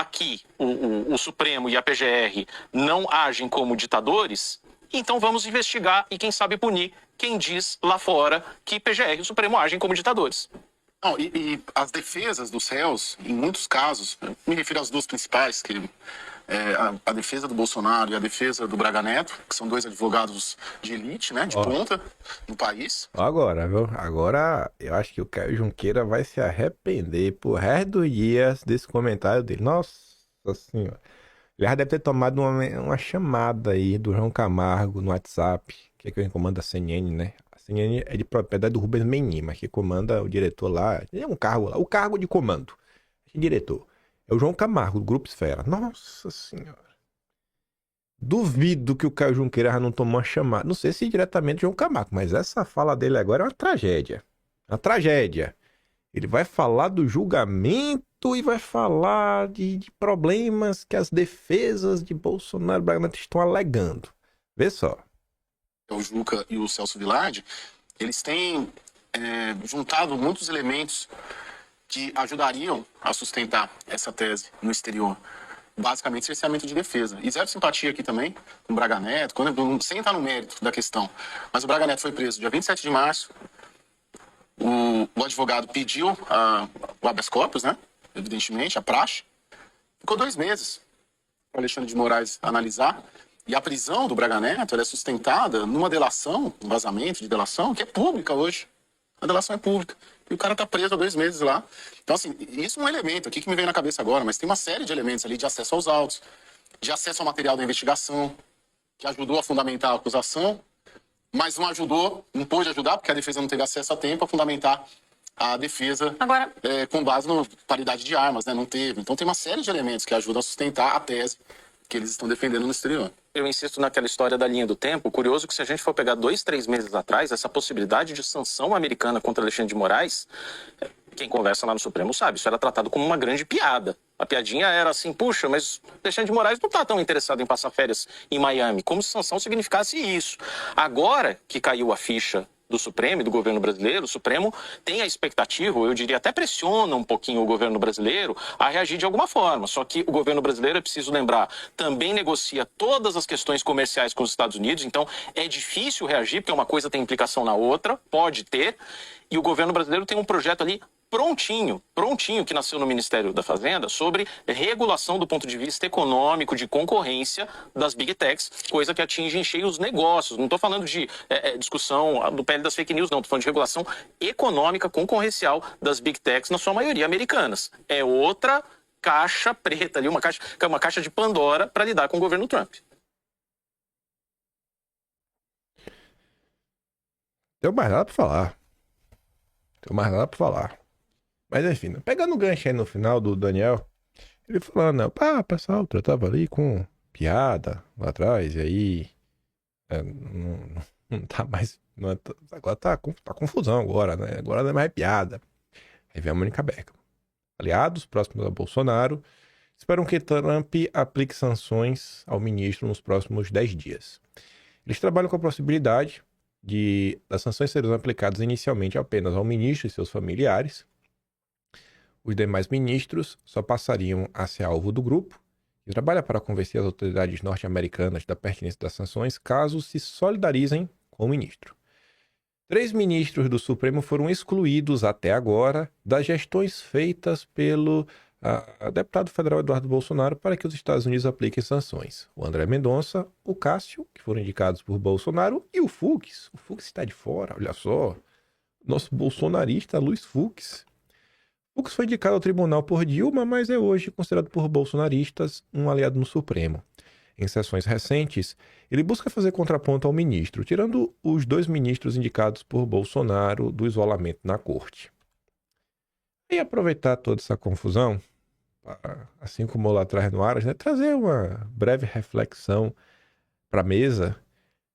aqui o Supremo e a PGR não agem como ditadores, então vamos investigar e, quem sabe, punir quem diz lá fora que PGR e o Supremo agem como ditadores. Não, e as defesas dos réus, em muitos casos, me refiro às duas principais, que a defesa do Bolsonaro e a defesa do Braga Neto, que são dois advogados de elite, né, de ponta no país. Agora, viu? Agora eu acho que o Caio Junqueira vai se arrepender por resto dos dias desse comentário dele. Nossa senhora. Ele já deve ter tomado uma chamada aí do João Camargo no WhatsApp, que é quem comanda a CNN, né? A CNN é de propriedade do Rubens Menin, mas que comanda o diretor lá. É um cargo lá, o cargo de comando. Diretor. É o João Camargo, do Grupo Esfera. Nossa senhora. Duvido que o Caio Junqueira já não tomou uma chamada. Não sei se diretamente João Camargo, mas essa fala dele agora é uma tragédia. Uma tragédia. Ele vai falar do julgamento e vai falar de problemas que as defesas de Bolsonaro e Braga Neto estão alegando. Vê só. O Juca e o Celso Villardi, eles têm juntado muitos elementos que ajudariam a sustentar essa tese no exterior. Basicamente, cerceamento de defesa. E zero simpatia aqui também com o Braga Neto, sem entrar no mérito da questão. Mas o Braga Neto foi preso dia 27 de março. O advogado pediu o habeas corpus, né? Evidentemente, a praxe. Ficou 2 meses para Alexandre de Moraes analisar. E a prisão do Braga Neto é sustentada numa delação, um vazamento de delação, que é pública hoje. A delação é pública. E o cara tá preso há 2 meses lá. Então, assim, isso é um elemento aqui que me veio na cabeça agora, mas tem uma série de elementos ali de acesso aos autos, de acesso ao material da investigação, que ajudou a fundamentar a acusação, mas não pôde ajudar, porque a defesa não teve acesso a tempo a fundamentar a defesa Agora, com base na paridade de armas, né? Não teve. Então tem uma série de elementos que ajudam a sustentar a tese que eles estão defendendo no exterior. Eu insisto naquela história da linha do tempo. Curioso que se a gente for pegar 2, 3 meses atrás, essa possibilidade de sanção americana contra Alexandre de Moraes, quem conversa lá no Supremo sabe, isso era tratado como uma grande piada. A piadinha era assim, puxa, mas Alexandre de Moraes não está tão interessado em passar férias em Miami, como se sanção significasse isso. Agora que caiu a ficha do Supremo e do governo brasileiro, o Supremo tem a expectativa, eu diria até pressiona um pouquinho o governo brasileiro a reagir de alguma forma. Só que o governo brasileiro, é preciso lembrar, também negocia todas as questões comerciais com os Estados Unidos, então é difícil reagir, porque uma coisa tem implicação na outra, pode ter, e o governo brasileiro tem um projeto ali prontinho, que nasceu no Ministério da Fazenda, sobre regulação do ponto de vista econômico, de concorrência das Big Techs, coisa que atinge em cheio os negócios. Não estou falando de discussão do PL das fake news, não. Estou falando de regulação econômica, concorrencial das Big Techs, na sua maioria americanas. É outra caixa preta ali, uma caixa de Pandora para lidar com o governo Trump. Tem mais nada para falar. Mas enfim, pegando o gancho aí no final do Daniel, ele falando, pessoal, eu tava ali com piada lá atrás, e aí não tá mais, agora tá confusão agora, né? Agora não é mais piada. Aí vem a Mônica Bergamo. Aliados próximos a Bolsonaro esperam que Trump aplique sanções ao ministro nos próximos 10 dias. Eles trabalham com a possibilidade das sanções serem aplicadas inicialmente apenas ao ministro e seus familiares. Os demais ministros só passariam a ser alvo do grupo e trabalha para convencer as autoridades norte-americanas da pertinência das sanções caso se solidarizem com o ministro. 3 ministros do Supremo foram excluídos até agora das gestões feitas pelo deputado federal Eduardo Bolsonaro para que os Estados Unidos apliquem sanções. O André Mendonça, o Cássio, que foram indicados por Bolsonaro, e o Fux. O Fux está de fora, olha só. Nosso bolsonarista Luiz Fux. Fux foi indicado ao tribunal por Dilma, mas é hoje considerado por bolsonaristas um aliado no Supremo. Em sessões recentes, ele busca fazer contraponto ao ministro, tirando os 2 ministros indicados por Bolsonaro do isolamento na corte. E aproveitar toda essa confusão, assim como lá atrás no Aras, né, trazer uma breve reflexão para a mesa,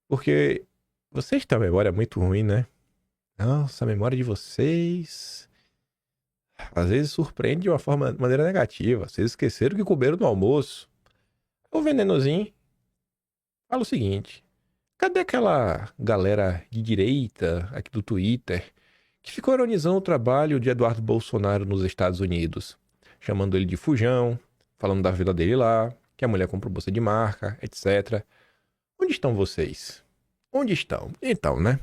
porque vocês têm uma memória muito ruim, né? Nossa, a memória de vocês às vezes surpreende de maneira negativa. Vocês esqueceram que comeram no almoço. O venenozinho fala o seguinte: cadê aquela galera de direita aqui do Twitter que ficou ironizando o trabalho de Eduardo Bolsonaro nos Estados Unidos, chamando ele de fujão, falando da vida dele lá, que a mulher comprou bolsa de marca, etc. Onde estão vocês? Onde estão? Então, né?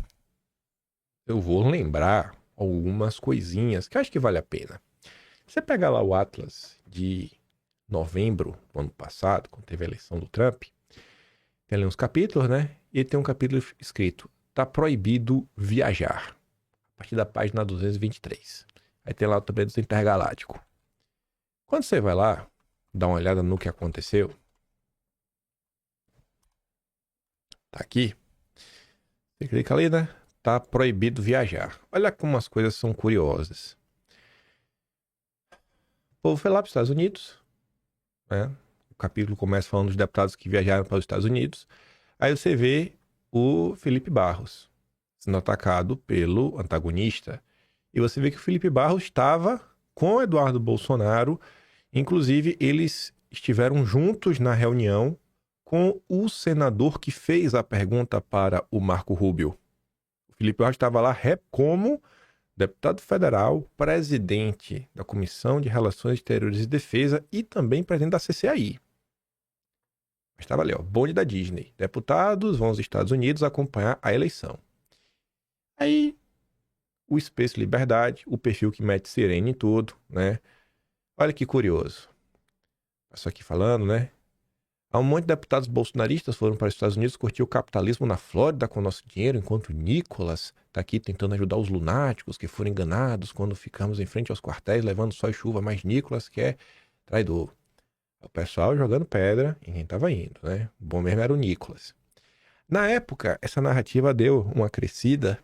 Eu vou lembrar algumas coisinhas que eu acho que vale a pena. Você pega lá o Atlas de novembro do ano passado, quando teve a eleição do Trump, tem ali uns capítulos, né? E tem um capítulo escrito: tá proibido viajar. A partir da página 223. Aí tem lá o também dos intergalácticos. Quando você vai lá, dá uma olhada no que aconteceu. Tá aqui. Você clica ali, né? Tá proibido viajar. Olha como as coisas são curiosas. O povo foi lá para os Estados Unidos, né? O capítulo começa falando dos deputados que viajaram para os Estados Unidos. Aí você vê o Felipe Barros sendo atacado pelo antagonista. E você vê que o Felipe Barros estava com o Eduardo Bolsonaro. Inclusive, eles estiveram juntos na reunião com o senador que fez a pergunta para o Marco Rubio. O Felipe Barros estava lá como deputado federal, presidente da Comissão de Relações Exteriores e Defesa e também presidente da CCAI. Mas estava ali, ó, bonde da Disney. Deputados vão aos Estados Unidos acompanhar a eleição. Aí, o Space Liberdade, o perfil que mete sirene em tudo, né? Olha que curioso. Isso aqui falando, né? Há um monte de deputados bolsonaristas foram para os Estados Unidos curtir o capitalismo na Flórida com nosso dinheiro, enquanto o Nicolas está aqui tentando ajudar os lunáticos que foram enganados quando ficamos em frente aos quartéis levando sol e chuva, mas Nicolas que é traidor. O pessoal jogando pedra em quem estava indo, né? O bom mesmo era o Nicolas. Na época, essa narrativa deu uma crescida.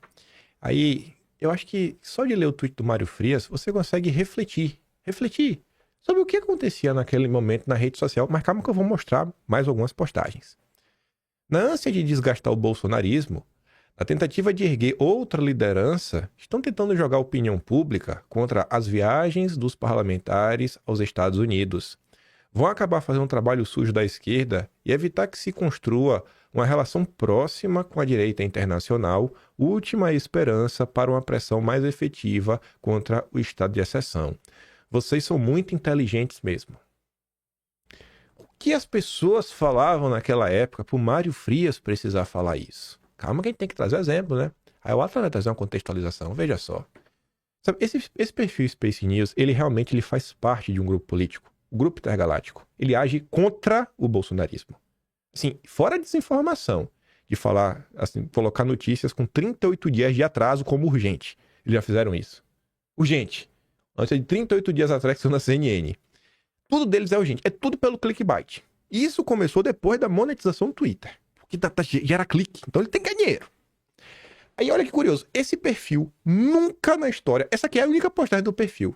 Aí, eu acho que só de ler o tweet do Mário Frias, você consegue refletir sobre o que acontecia naquele momento na rede social. Mas calma que eu vou mostrar mais algumas postagens. Na ânsia de desgastar o bolsonarismo, na tentativa de erguer outra liderança, estão tentando jogar a opinião pública contra as viagens dos parlamentares aos Estados Unidos. Vão acabar fazendo um trabalho sujo da esquerda e evitar que se construa uma relação próxima com a direita internacional, última esperança para uma pressão mais efetiva contra o estado de exceção. Vocês são muito inteligentes mesmo. O que as pessoas falavam naquela época para o Mário Frias precisar falar isso? Calma que a gente tem que trazer exemplo, né? Aí o Atlas vai trazer uma contextualização, veja só. Sabe, esse perfil Space News, ele realmente faz parte de um grupo político, o Grupo Intergaláctico. Ele age contra o bolsonarismo. Assim, fora a desinformação, de falar, assim, colocar notícias com 38 dias de atraso como urgente. Eles já fizeram isso. Urgente. Antes de 38 dias atrás que saiu na CNN. Tudo deles é urgente. É tudo pelo clickbait. Isso começou depois da monetização do Twitter. Porque gera clique. Então ele tem que ganhar dinheiro. Aí olha que curioso. Esse perfil nunca na história... Essa aqui é a única postagem do perfil.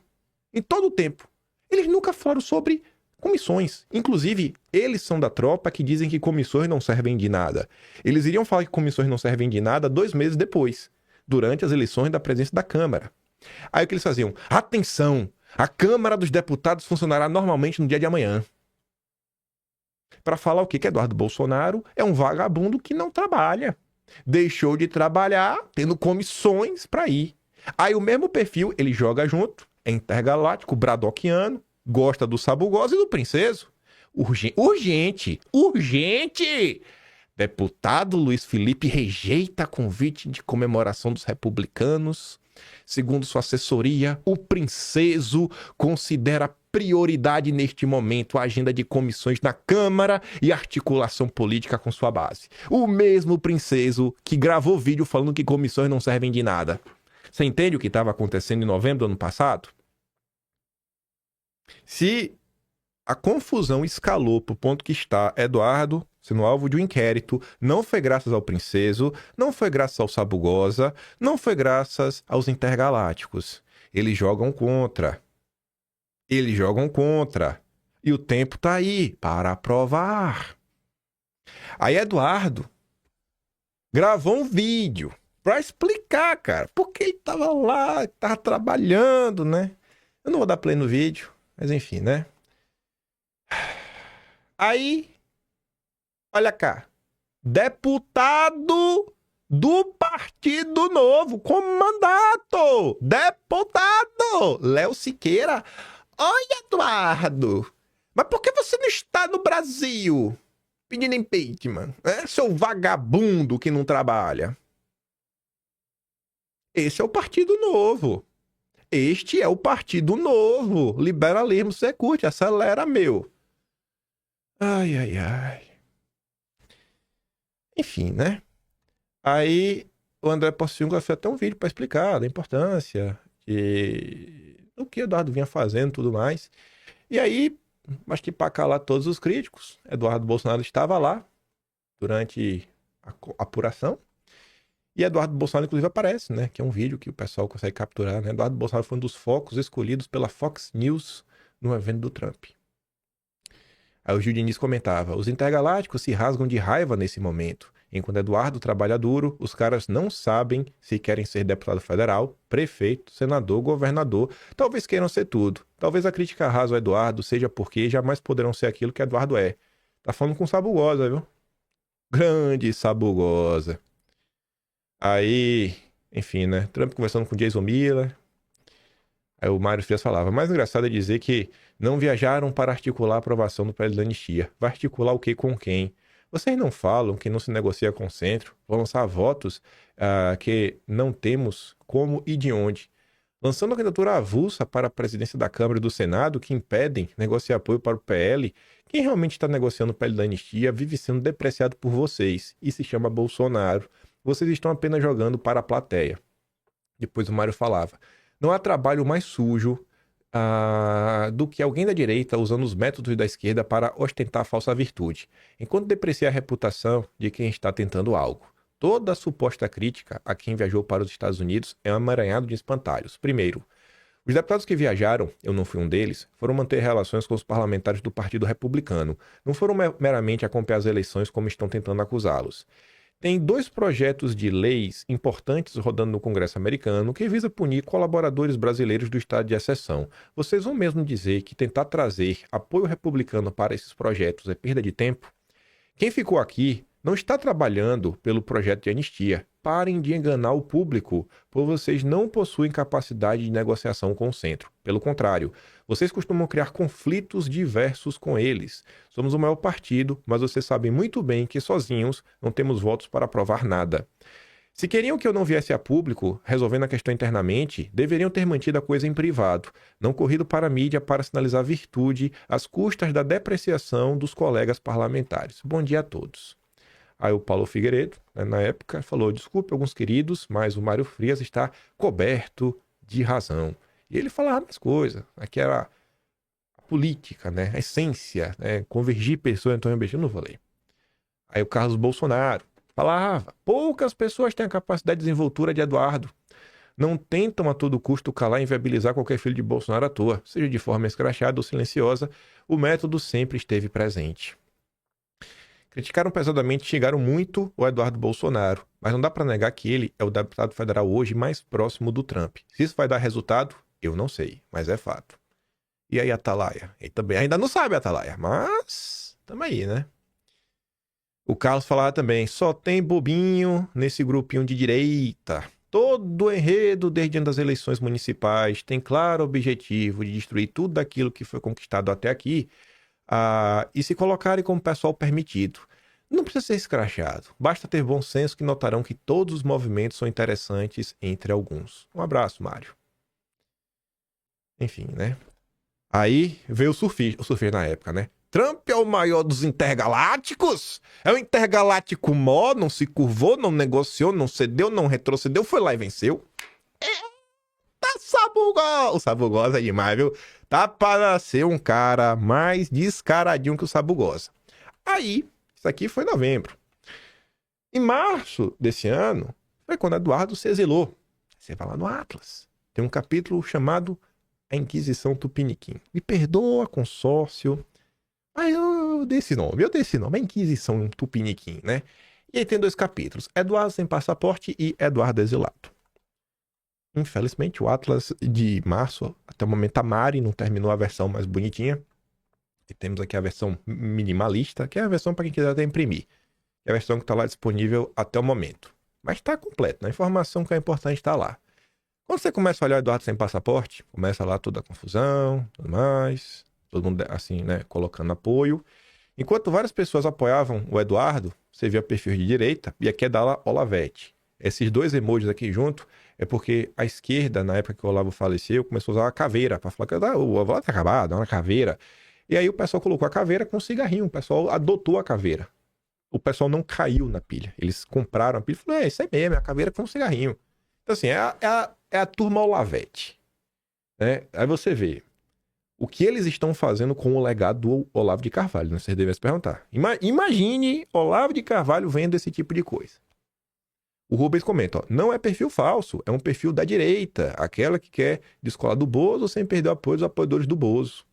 Em todo o tempo. Eles nunca falaram sobre comissões. Inclusive, eles são da tropa que dizem que comissões não servem de nada. Eles iriam falar que comissões não servem de nada 2 meses depois. Durante as eleições da presidência da Câmara. Aí o que eles faziam? Atenção! A Câmara dos Deputados funcionará normalmente no dia de amanhã. Para falar o quê? Que Eduardo Bolsonaro é um vagabundo que não trabalha. Deixou de trabalhar, tendo comissões para ir. Aí o mesmo perfil, ele joga junto, é intergaláctico, bradoquiano, gosta do sabugoso e do princeso. Urgente! Deputado Luiz Felipe rejeita convite de comemoração dos republicanos. Segundo sua assessoria, o princeso considera prioridade neste momento a agenda de comissões na Câmara e articulação política com sua base. O mesmo princeso que gravou vídeo falando que comissões não servem de nada. Você entende o que estava acontecendo em novembro do ano passado? Se a confusão escalou para o ponto que está Eduardo sendo alvo de um inquérito, não foi graças ao princeso, não foi graças ao sabugosa, não foi graças aos intergalácticos. Eles jogam contra. E o tempo tá aí para provar. Aí Eduardo gravou um vídeo para explicar, cara, porque ele tava lá, tava trabalhando, né? Eu não vou dar play no vídeo, mas enfim, né? Aí, olha cá, deputado do Partido Novo com mandato, deputado Léo Siqueira. Oi, Eduardo, Mas por que você não está no Brasil pedindo impeachment? Seu vagabundo que não trabalha. Esse é o Partido Novo. Este é o Partido Novo. Liberalismo, você curte, acelera, meu. Ai, ai, ai. Enfim, né? Aí o André Porciúncula fez até um vídeo para explicar da importância do que Eduardo vinha fazendo e tudo mais. E aí, acho que para calar todos os críticos, Eduardo Bolsonaro estava lá durante a apuração. E Eduardo Bolsonaro, inclusive, aparece, né? Que é um vídeo que o pessoal consegue capturar, né? Eduardo Bolsonaro foi um dos focos escolhidos pela Fox News no evento do Trump. Aí o Gil Diniz comentava: os intergalácticos se rasgam de raiva nesse momento. Enquanto Eduardo trabalha duro, os caras não sabem se querem ser deputado federal, prefeito, senador, governador. Talvez queiram ser tudo. Talvez a crítica rasa ao Eduardo seja porque jamais poderão ser aquilo que Eduardo é. Tá falando com Sabugosa, viu? Grande Sabugosa. Aí, enfim, né? Trump conversando com Jason Miller. Aí o Mário Frias falava: mais engraçado é dizer que não viajaram para articular a aprovação do pedido da anistia. Vai articular o que com quem? Vocês não falam que não se negocia com o centro? Vão lançar votos que não temos como e de onde? Lançando a candidatura avulsa para a presidência da Câmara e do Senado que impedem negociar apoio para o PL. Quem realmente está negociando o PL da anistia vive sendo depreciado por vocês e se chama Bolsonaro. Vocês estão apenas jogando para a plateia. Depois o Mário falava: não há trabalho mais sujo do que alguém da direita usando os métodos da esquerda para ostentar falsa virtude, enquanto deprecia a reputação de quem está tentando algo. Toda a suposta crítica a quem viajou para os Estados Unidos é um emaranhado de espantalhos. Primeiro, os deputados que viajaram, eu não fui um deles, foram manter relações com os parlamentares do Partido Republicano. Não foram meramente acompanhar as eleições como estão tentando acusá-los. Tem 2 projetos de leis importantes rodando no Congresso americano que visa punir colaboradores brasileiros do estado de exceção. Vocês vão mesmo dizer que tentar trazer apoio republicano para esses projetos é perda de tempo? Quem ficou aqui não está trabalhando pelo projeto de anistia. Parem de enganar o público, pois vocês não possuem capacidade de negociação com o centro. Pelo contrário, vocês costumam criar conflitos diversos com eles. Somos o maior partido, mas vocês sabem muito bem que sozinhos não temos votos para aprovar nada. Se queriam que eu não viesse a público, resolvendo a questão internamente, deveriam ter mantido a coisa em privado, não corrido para a mídia para sinalizar virtude às custas da depreciação dos colegas parlamentares. Bom dia a todos. Aí o Paulo Figueiredo, na época, falou: desculpe alguns queridos, mas o Mário Frias está coberto de razão. E ele falava mais coisas. Aqui era a política, né? A essência, né? Convergir pessoas, então eu não vou ler. Aí o Carlos Bolsonaro falava: poucas pessoas têm a capacidade de desenvoltura de Eduardo. Não tentam a todo custo calar e inviabilizar qualquer filho de Bolsonaro à toa. Seja de forma escrachada ou silenciosa, o método sempre esteve presente. Criticaram pesadamente e xingaram muito o Eduardo Bolsonaro, mas não dá para negar que ele é o deputado federal hoje mais próximo do Trump. Se isso vai dar resultado, eu não sei, mas é fato. E aí, Atalaia? Ele também ainda não sabe, Atalaia, mas tamo aí, né? O Carlos falava também: só tem bobinho nesse grupinho de direita. Todo o enredo desde antes das eleições municipais tem claro objetivo de destruir tudo aquilo que foi conquistado até aqui, e se colocarem como pessoal permitido. Não precisa ser escrachado, basta ter bom senso que notarão que todos os movimentos são interessantes entre alguns. Um abraço, Mário. Enfim, né? Aí veio o surfista na época, né? Trump é o maior dos intergalácticos? É o intergaláctico mó, não se curvou, não negociou, não cedeu, não retrocedeu, foi lá e venceu. Tá Sabugosa! O Sabugosa é demais, viu? Tá para ser um cara mais descaradinho que o Sabugosa. Aí, isso aqui foi em novembro. Em março desse ano, foi quando Eduardo se exilou. Você vai lá no Atlas. Tem um capítulo chamado A Inquisição Tupiniquim. Me perdoa, consórcio. Mas eu dei esse nome, a Inquisição Tupiniquim, né? E aí tem 2 capítulos: Eduardo sem passaporte e Eduardo exilado. Infelizmente, o Atlas de março, até o momento, a Mari não terminou a versão mais bonitinha. E temos aqui a versão minimalista, que é a versão para quem quiser até imprimir. É a versão que está lá disponível até o momento. Mas está completo, a informação que é importante está lá. Quando você começa a olhar o Eduardo sem passaporte, começa lá toda a confusão, tudo mais. todo mundo assim, né, colocando apoio. Enquanto várias pessoas apoiavam o Eduardo, você via perfil de direita, e aqui é da Olavete. Esses dois emojis aqui junto é porque a esquerda, na época que o Olavo faleceu, começou a usar uma caveira para falar que o Olavo tá acabado, é uma caveira. E aí o pessoal colocou a caveira com cigarrinho, o pessoal adotou a caveira. O pessoal não caiu na pilha. Eles compraram a pilha e falaram, isso aí mesmo, é a caveira com cigarrinho. Então assim, é a turma Olavete. Né? Aí você vê o que eles estão fazendo com o legado do Olavo de Carvalho, né? Vocês devem se perguntar. Imagine Olavo de Carvalho vendo esse tipo de coisa. O Rubens comenta, ó, não é perfil falso, é um perfil da direita, aquela que quer descolar do Bozo sem perder o apoio dos apoiadores do Bozo.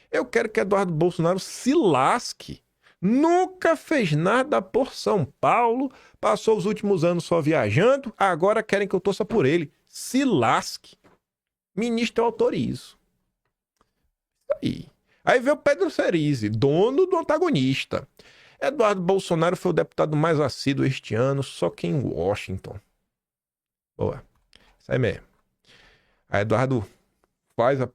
Eu quero que Eduardo Bolsonaro se lasque. Nunca fez nada por São Paulo, passou os últimos anos só viajando, agora querem que eu torça por ele. Se lasque. Ministro, eu autorizo. Aí veio o Pedro Cerise, dono do antagonista. Eduardo Bolsonaro foi o deputado mais assíduo este ano, só que em Washington. Boa. Isso aí mesmo. Aí Eduardo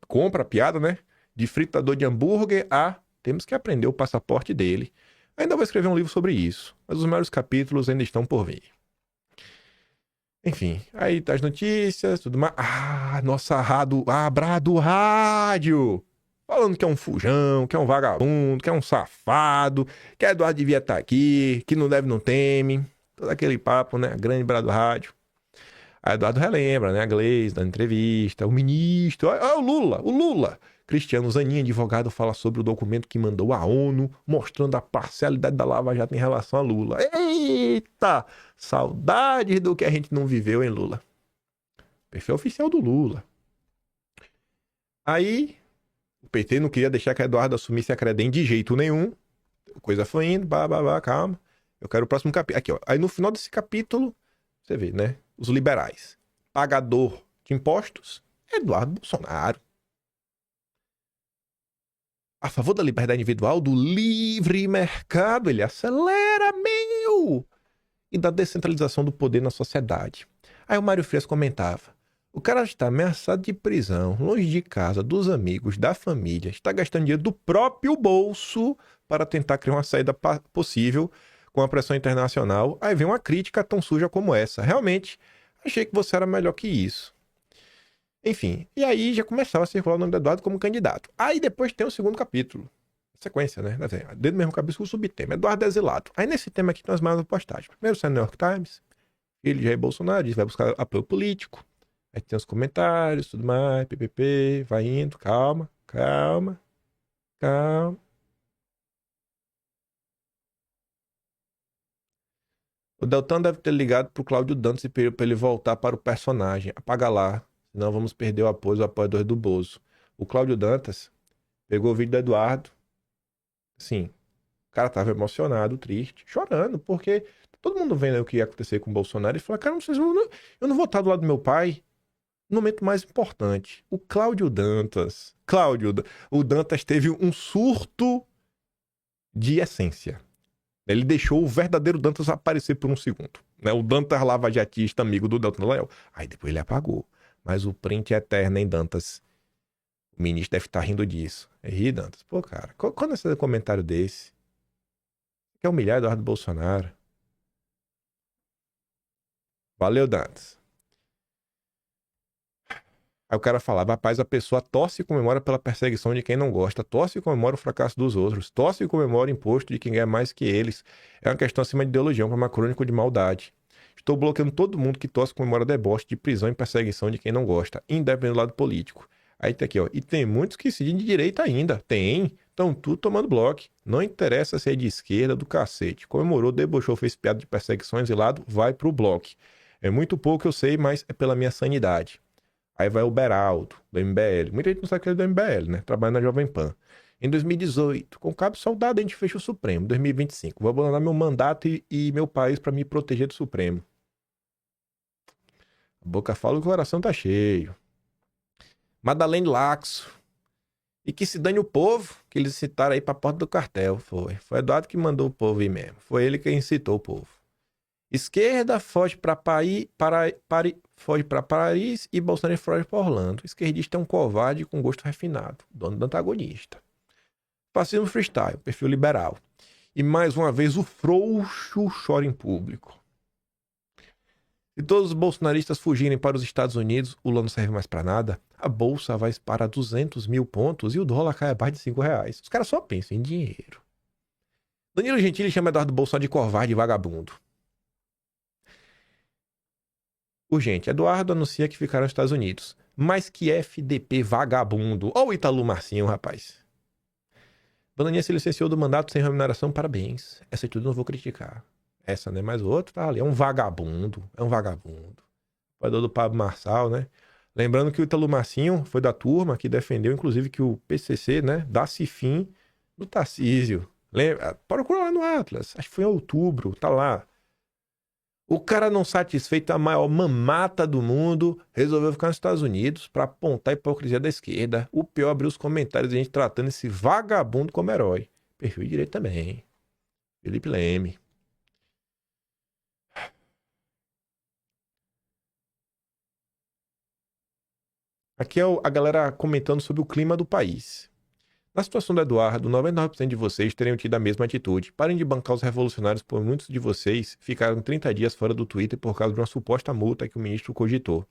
compra a piada, né? De fritador de hambúrguer a temos que aprender o passaporte dele. Ainda vou escrever um livro sobre isso, mas os maiores capítulos ainda estão por vir. Enfim, aí tá as notícias, tudo mais. Nossa Brado Rádio! Falando que é um fujão, que é um vagabundo, que é um safado, que Eduardo devia estar aqui, que não deve, não teme. Todo aquele papo, né? Grande Brado Rádio. Aí Eduardo relembra, né? A Gleice dando entrevista, o ministro, o Lula. Cristiano Zanin, advogado, fala sobre o documento que mandou a ONU, mostrando a parcialidade da Lava Jato em relação a Lula. Eita! Saudades do que a gente não viveu, hein, Lula? Perfil oficial do Lula. Aí, o PT não queria deixar que Eduardo assumisse a Credem de jeito nenhum. A coisa foi indo, calma. Eu quero o próximo capítulo. Aqui, ó. Aí no final desse capítulo, você vê, né? Os liberais. Pagador de impostos, Eduardo Bolsonaro. A favor da liberdade individual, do livre mercado, ele acelera, e da descentralização do poder na sociedade. Aí o Mário Frias comentava, o cara está ameaçado de prisão, longe de casa, dos amigos, da família, está gastando dinheiro do próprio bolso para tentar criar uma saída possível com a pressão internacional. Aí vem uma crítica tão suja como essa. Realmente, achei que você era melhor que isso. Enfim, e aí já começava a circular o nome do Eduardo como candidato. Aí depois tem o segundo capítulo. Sequência, né? Dentro do mesmo capítulo, o subtema. Eduardo exilado. Aí nesse tema aqui tem as mais postagens. Primeiro sai no New York Times. Ele já é Bolsonaro, diz vai buscar apoio político. Aí tem os comentários, tudo mais, PPP, vai indo, calma. O Deltan deve ter ligado pro Cláudio Dantas e pediu pra ele voltar para o personagem. Apaga lá. Senão vamos perder o apoio dos apoiadores do Bozo. O Cláudio Dantas pegou o vídeo do Eduardo. Assim, o cara tava emocionado, triste, chorando, porque todo mundo vendo o que ia acontecer com o Bolsonaro e falou, cara, eu não vou estar do lado do meu pai no momento mais importante. O Cláudio Dantas. O Dantas teve um surto de essência. Ele deixou o verdadeiro Dantas aparecer por um segundo. Né? O Dantas lavajatista, amigo do Deltan Dallagnol. Aí depois ele apagou. Mas o print é eterno, hein, Dantas? O ministro deve estar rindo disso. É rir, Dantas? Pô, cara, quando é esse comentário desse? Quer humilhar Eduardo Bolsonaro? Valeu, Dantas. Aí o cara falava, rapaz, a pessoa torce e comemora pela perseguição de quem não gosta, torce e comemora o fracasso dos outros, torce e comemora o imposto de quem ganha mais que eles. É uma questão acima de ideologia, uma crônica de maldade. Estou bloqueando todo mundo que torce e comemora deboche de prisão e perseguição de quem não gosta, independente do lado político. Aí tá aqui, ó. E tem muitos que se dizem de direita ainda. Tem. Estão tudo tomando bloco. Não interessa se é de esquerda, do cacete. Comemorou, debochou, fez piada de perseguição, exilado, vai pro bloco. É muito pouco, eu sei, mas é pela minha sanidade. Aí vai o Beraldo, do MBL. Muita gente não sabe que ele é do MBL, né? Trabalha na Jovem Pan. Em 2018, com cabo soldado, a gente fecha o Supremo. 2025, vou abandonar meu mandato e meu país para me proteger do Supremo. A boca fala, o coração tá cheio. Madalene Laxo. E que se dane o povo, que eles citaram aí pra porta do quartel. Foi Eduardo que mandou o povo ir mesmo. Foi ele quem incitou o povo. Esquerda foge para Paris e Bolsonaro foge para Orlando. Esquerdista é um covarde com gosto refinado, dono do antagonista. Fascismo freestyle, perfil liberal. E mais uma vez o frouxo chora em público. Se todos os bolsonaristas fugirem para os Estados Unidos, o Lula não serve mais para nada, a bolsa vai para 200 mil pontos e o dólar cai abaixo de R$5. Os caras só pensam em dinheiro. Danilo Gentili chama Eduardo Bolsonaro de covarde e vagabundo. Urgente, Eduardo anuncia que ficará nos Estados Unidos. Mas que FDP vagabundo. Ó o Ítalo Marcinho, rapaz. Bananinha se licenciou do mandato sem remuneração, parabéns. Essa atitude eu não vou criticar. Essa, né? Mas o outro tá ali. É um vagabundo. Apoiador do Pablo Marçal, né? Lembrando que o Ítalo Marcinho foi da turma que defendeu, inclusive, que o PCC, né, desse fim no Tarcísio. Lembra? Procura lá no Atlas. Acho que foi em outubro. Tá lá. O cara não satisfeito, a maior mamata do mundo, resolveu ficar nos Estados Unidos para apontar a hipocrisia da esquerda. O pior, abriu os comentários de gente tratando esse vagabundo como herói. Perfil de direito também. Felipe Leme. Aqui é a galera comentando sobre o clima do país. Na situação do Eduardo, 99% de vocês teriam tido a mesma atitude. Parem de bancar os revolucionários, por muitos de vocês ficaram 30 dias fora do Twitter por causa de uma suposta multa que o ministro cogitou.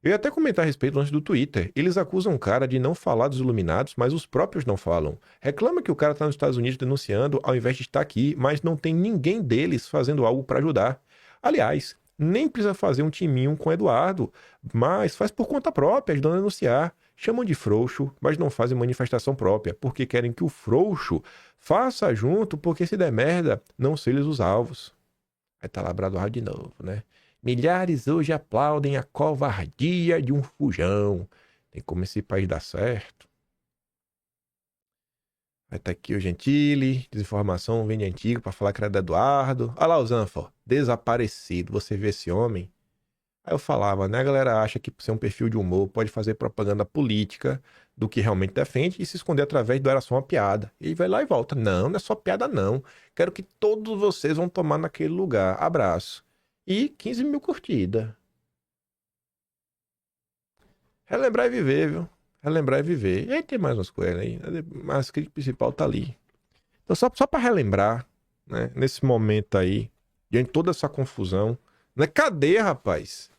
Eu ia até comentar a respeito antes do Twitter. Eles acusam o cara de não falar dos iluminados, mas os próprios não falam. Reclama que o cara está nos Estados Unidos denunciando ao invés de estar aqui, mas não tem ninguém deles fazendo algo para ajudar. Aliás, nem precisa fazer um timinho com o Eduardo, mas faz por conta própria, ajudando a denunciar. Chamam de frouxo, mas não fazem manifestação própria, porque querem que o frouxo faça junto, porque se der merda, não são eles os alvos. Aí tá lá Eduardo de novo, né? Milhares hoje aplaudem a covardia de um fujão. Tem como esse país dar certo? Aí tá aqui o Gentili, desinformação vem de antigo pra falar que era do Eduardo. Olha lá o Zanfa, desaparecido, você vê esse homem? Aí eu falava, né? A galera acha que por ser um perfil de humor pode fazer propaganda política do que realmente defende e se esconder através do era só uma piada. E vai lá e volta. Não, não é só piada não. Quero que todos vocês vão tomar naquele lugar. Abraço. E 15 mil curtidas. Relembrar e viver, viu? Relembrar e viver. E aí tem mais umas coisas aí. Mas a crítica principal tá ali. Então só pra relembrar, né? Nesse momento aí, diante de toda essa confusão, né? Cadê, rapaz?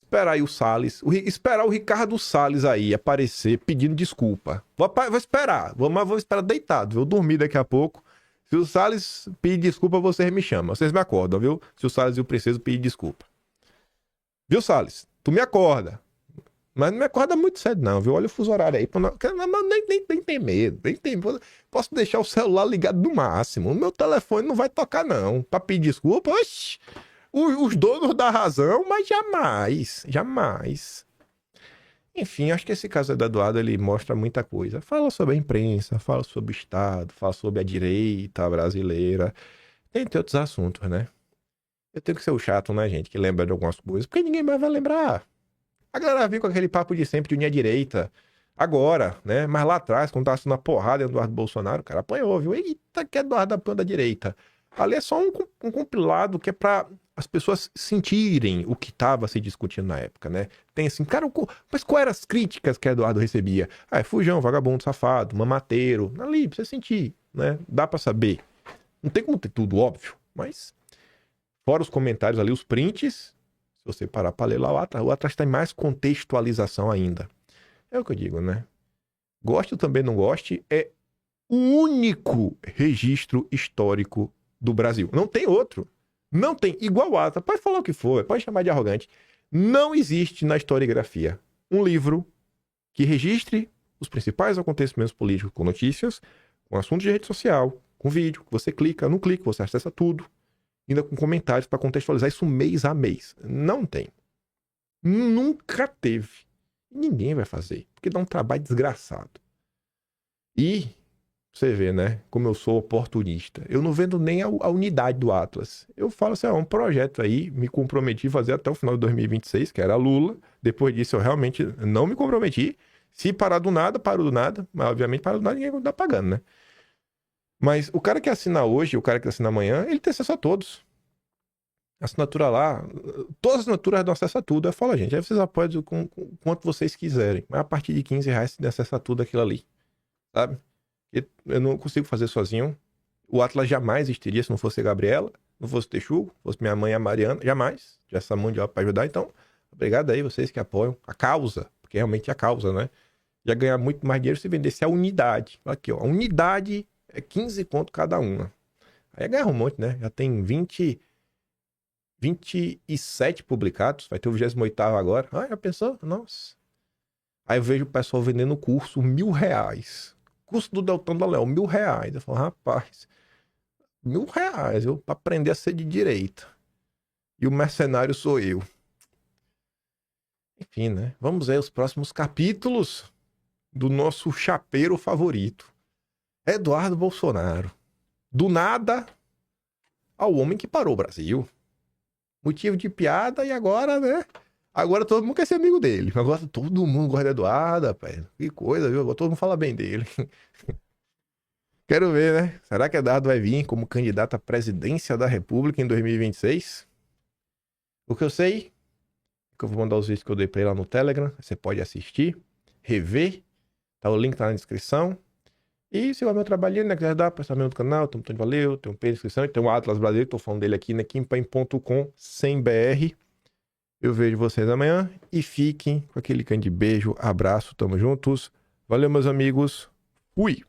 Esperar aí o Salles. Esperar o Ricardo Salles aí aparecer pedindo desculpa. Vou esperar. Vou esperar deitado. Vou dormir daqui a pouco. Se o Salles pedir desculpa, vocês me chamam. Vocês me acordam, viu? Se o Salles e o Princeso pedir desculpa. Viu, Salles? Tu me acorda. Mas não me acorda muito cedo, não, viu? Olha o fuso horário aí. Nem tem medo. Posso deixar o celular ligado no máximo. O meu telefone não vai tocar, não. Pra pedir desculpa, oxi. Os donos da razão, mas jamais. Enfim, acho que esse caso do Eduardo, ele mostra muita coisa. Fala sobre a imprensa, fala sobre o Estado, fala sobre a direita brasileira, entre outros assuntos, né? Eu tenho que ser o chato, né, gente, que lembra de algumas coisas, porque ninguém mais vai lembrar. A galera vem com aquele papo de sempre de unir a direita, agora, né? Mas lá atrás, quando tava sendo uma porrada do Eduardo Bolsonaro, o cara apanhou, viu? Eita, que Eduardo apanhou da direita. Ali é só um compilado que é pra as pessoas sentirem o que estava se discutindo na época, né? Tem assim, cara, mas quais eram as críticas que Eduardo recebia? Ah, é fujão, vagabundo, safado, mamateiro. Ali, pra você sentir, né? Dá pra saber. Não tem como ter tudo, óbvio, mas fora os comentários ali, os prints, se você parar pra ler lá, o Atlas tem mais contextualização ainda. É o que eu digo, né? Goste ou também não goste, é o único registro histórico do Brasil. Não tem outro. Não tem. Igual o Atlas. Pode falar o que for, pode chamar de arrogante. Não existe na historiografia um livro que registre os principais acontecimentos políticos com notícias, com assuntos de rede social, com vídeo, que você clica, não clica, você acessa tudo, ainda com comentários para contextualizar isso mês a mês. Não tem. Nunca teve. Ninguém vai fazer, porque dá um trabalho desgraçado. E você vê, né? Como eu sou oportunista. Eu não vendo nem a unidade do Atlas. Eu falo assim, é um projeto aí, me comprometi a fazer até o final de 2026, que era Lula. Depois disso eu realmente não me comprometi. Se parar do nada, parou do nada. Mas obviamente parou do nada, ninguém tá pagando, né? Mas o cara que assina hoje, o cara que assina amanhã, ele tem acesso a todos. Assinatura lá, todas as assinaturas dão acesso a tudo. Eu falo, gente, aí vocês apoiam com quanto vocês quiserem. Mas a partir de R$15 você tem acesso a tudo aquilo ali. Sabe? Eu não consigo fazer sozinho. O Atlas jamais existiria se não fosse a Gabriela, não fosse o Texugo, fosse minha mãe, a Mariana. Jamais. Tivesse essa mão de obra pra ajudar. Então, obrigado aí vocês que apoiam a causa. Porque realmente é a causa, né? Já ganhar muito mais dinheiro se vendesse a unidade. Aqui, ó. A unidade é 15 conto cada uma. Aí ganhar um monte, né? Já tem 27 publicados. Vai ter o 28º agora. Ah, já pensou? Nossa. Aí eu vejo o pessoal vendendo o curso R$1.000. Curso do Deltan Dallagnol, R$1.000. Eu falo, rapaz, R$1.000, eu, pra aprender a ser de direita. E o mercenário sou eu. Enfim, né? Vamos ver os próximos capítulos do nosso chapeiro favorito, Eduardo Bolsonaro. Do nada ao homem que parou o Brasil. Motivo de piada e agora, né? Agora todo mundo quer ser amigo dele. Agora todo mundo gosta de Eduardo, rapaz. Que coisa, viu? Agora todo mundo fala bem dele. Quero ver, né? Será que Eduardo vai vir como candidato à presidência da República em 2026? O que eu sei que eu vou mandar os vídeos que eu dei pra ele lá no Telegram. Você pode assistir, rever. Tá, o link tá na descrição. E se vai meu trabalhinho, né? Quiser dar, prestar meu canal, tem um botão de valeu, tem um P na descrição. E tem um Atlas Brasileiro, tô falando dele aqui, né? Kimpan.com/BR. Eu vejo vocês amanhã. E fiquem com aquele grande beijo, abraço, tamo juntos. Valeu, meus amigos. Fui!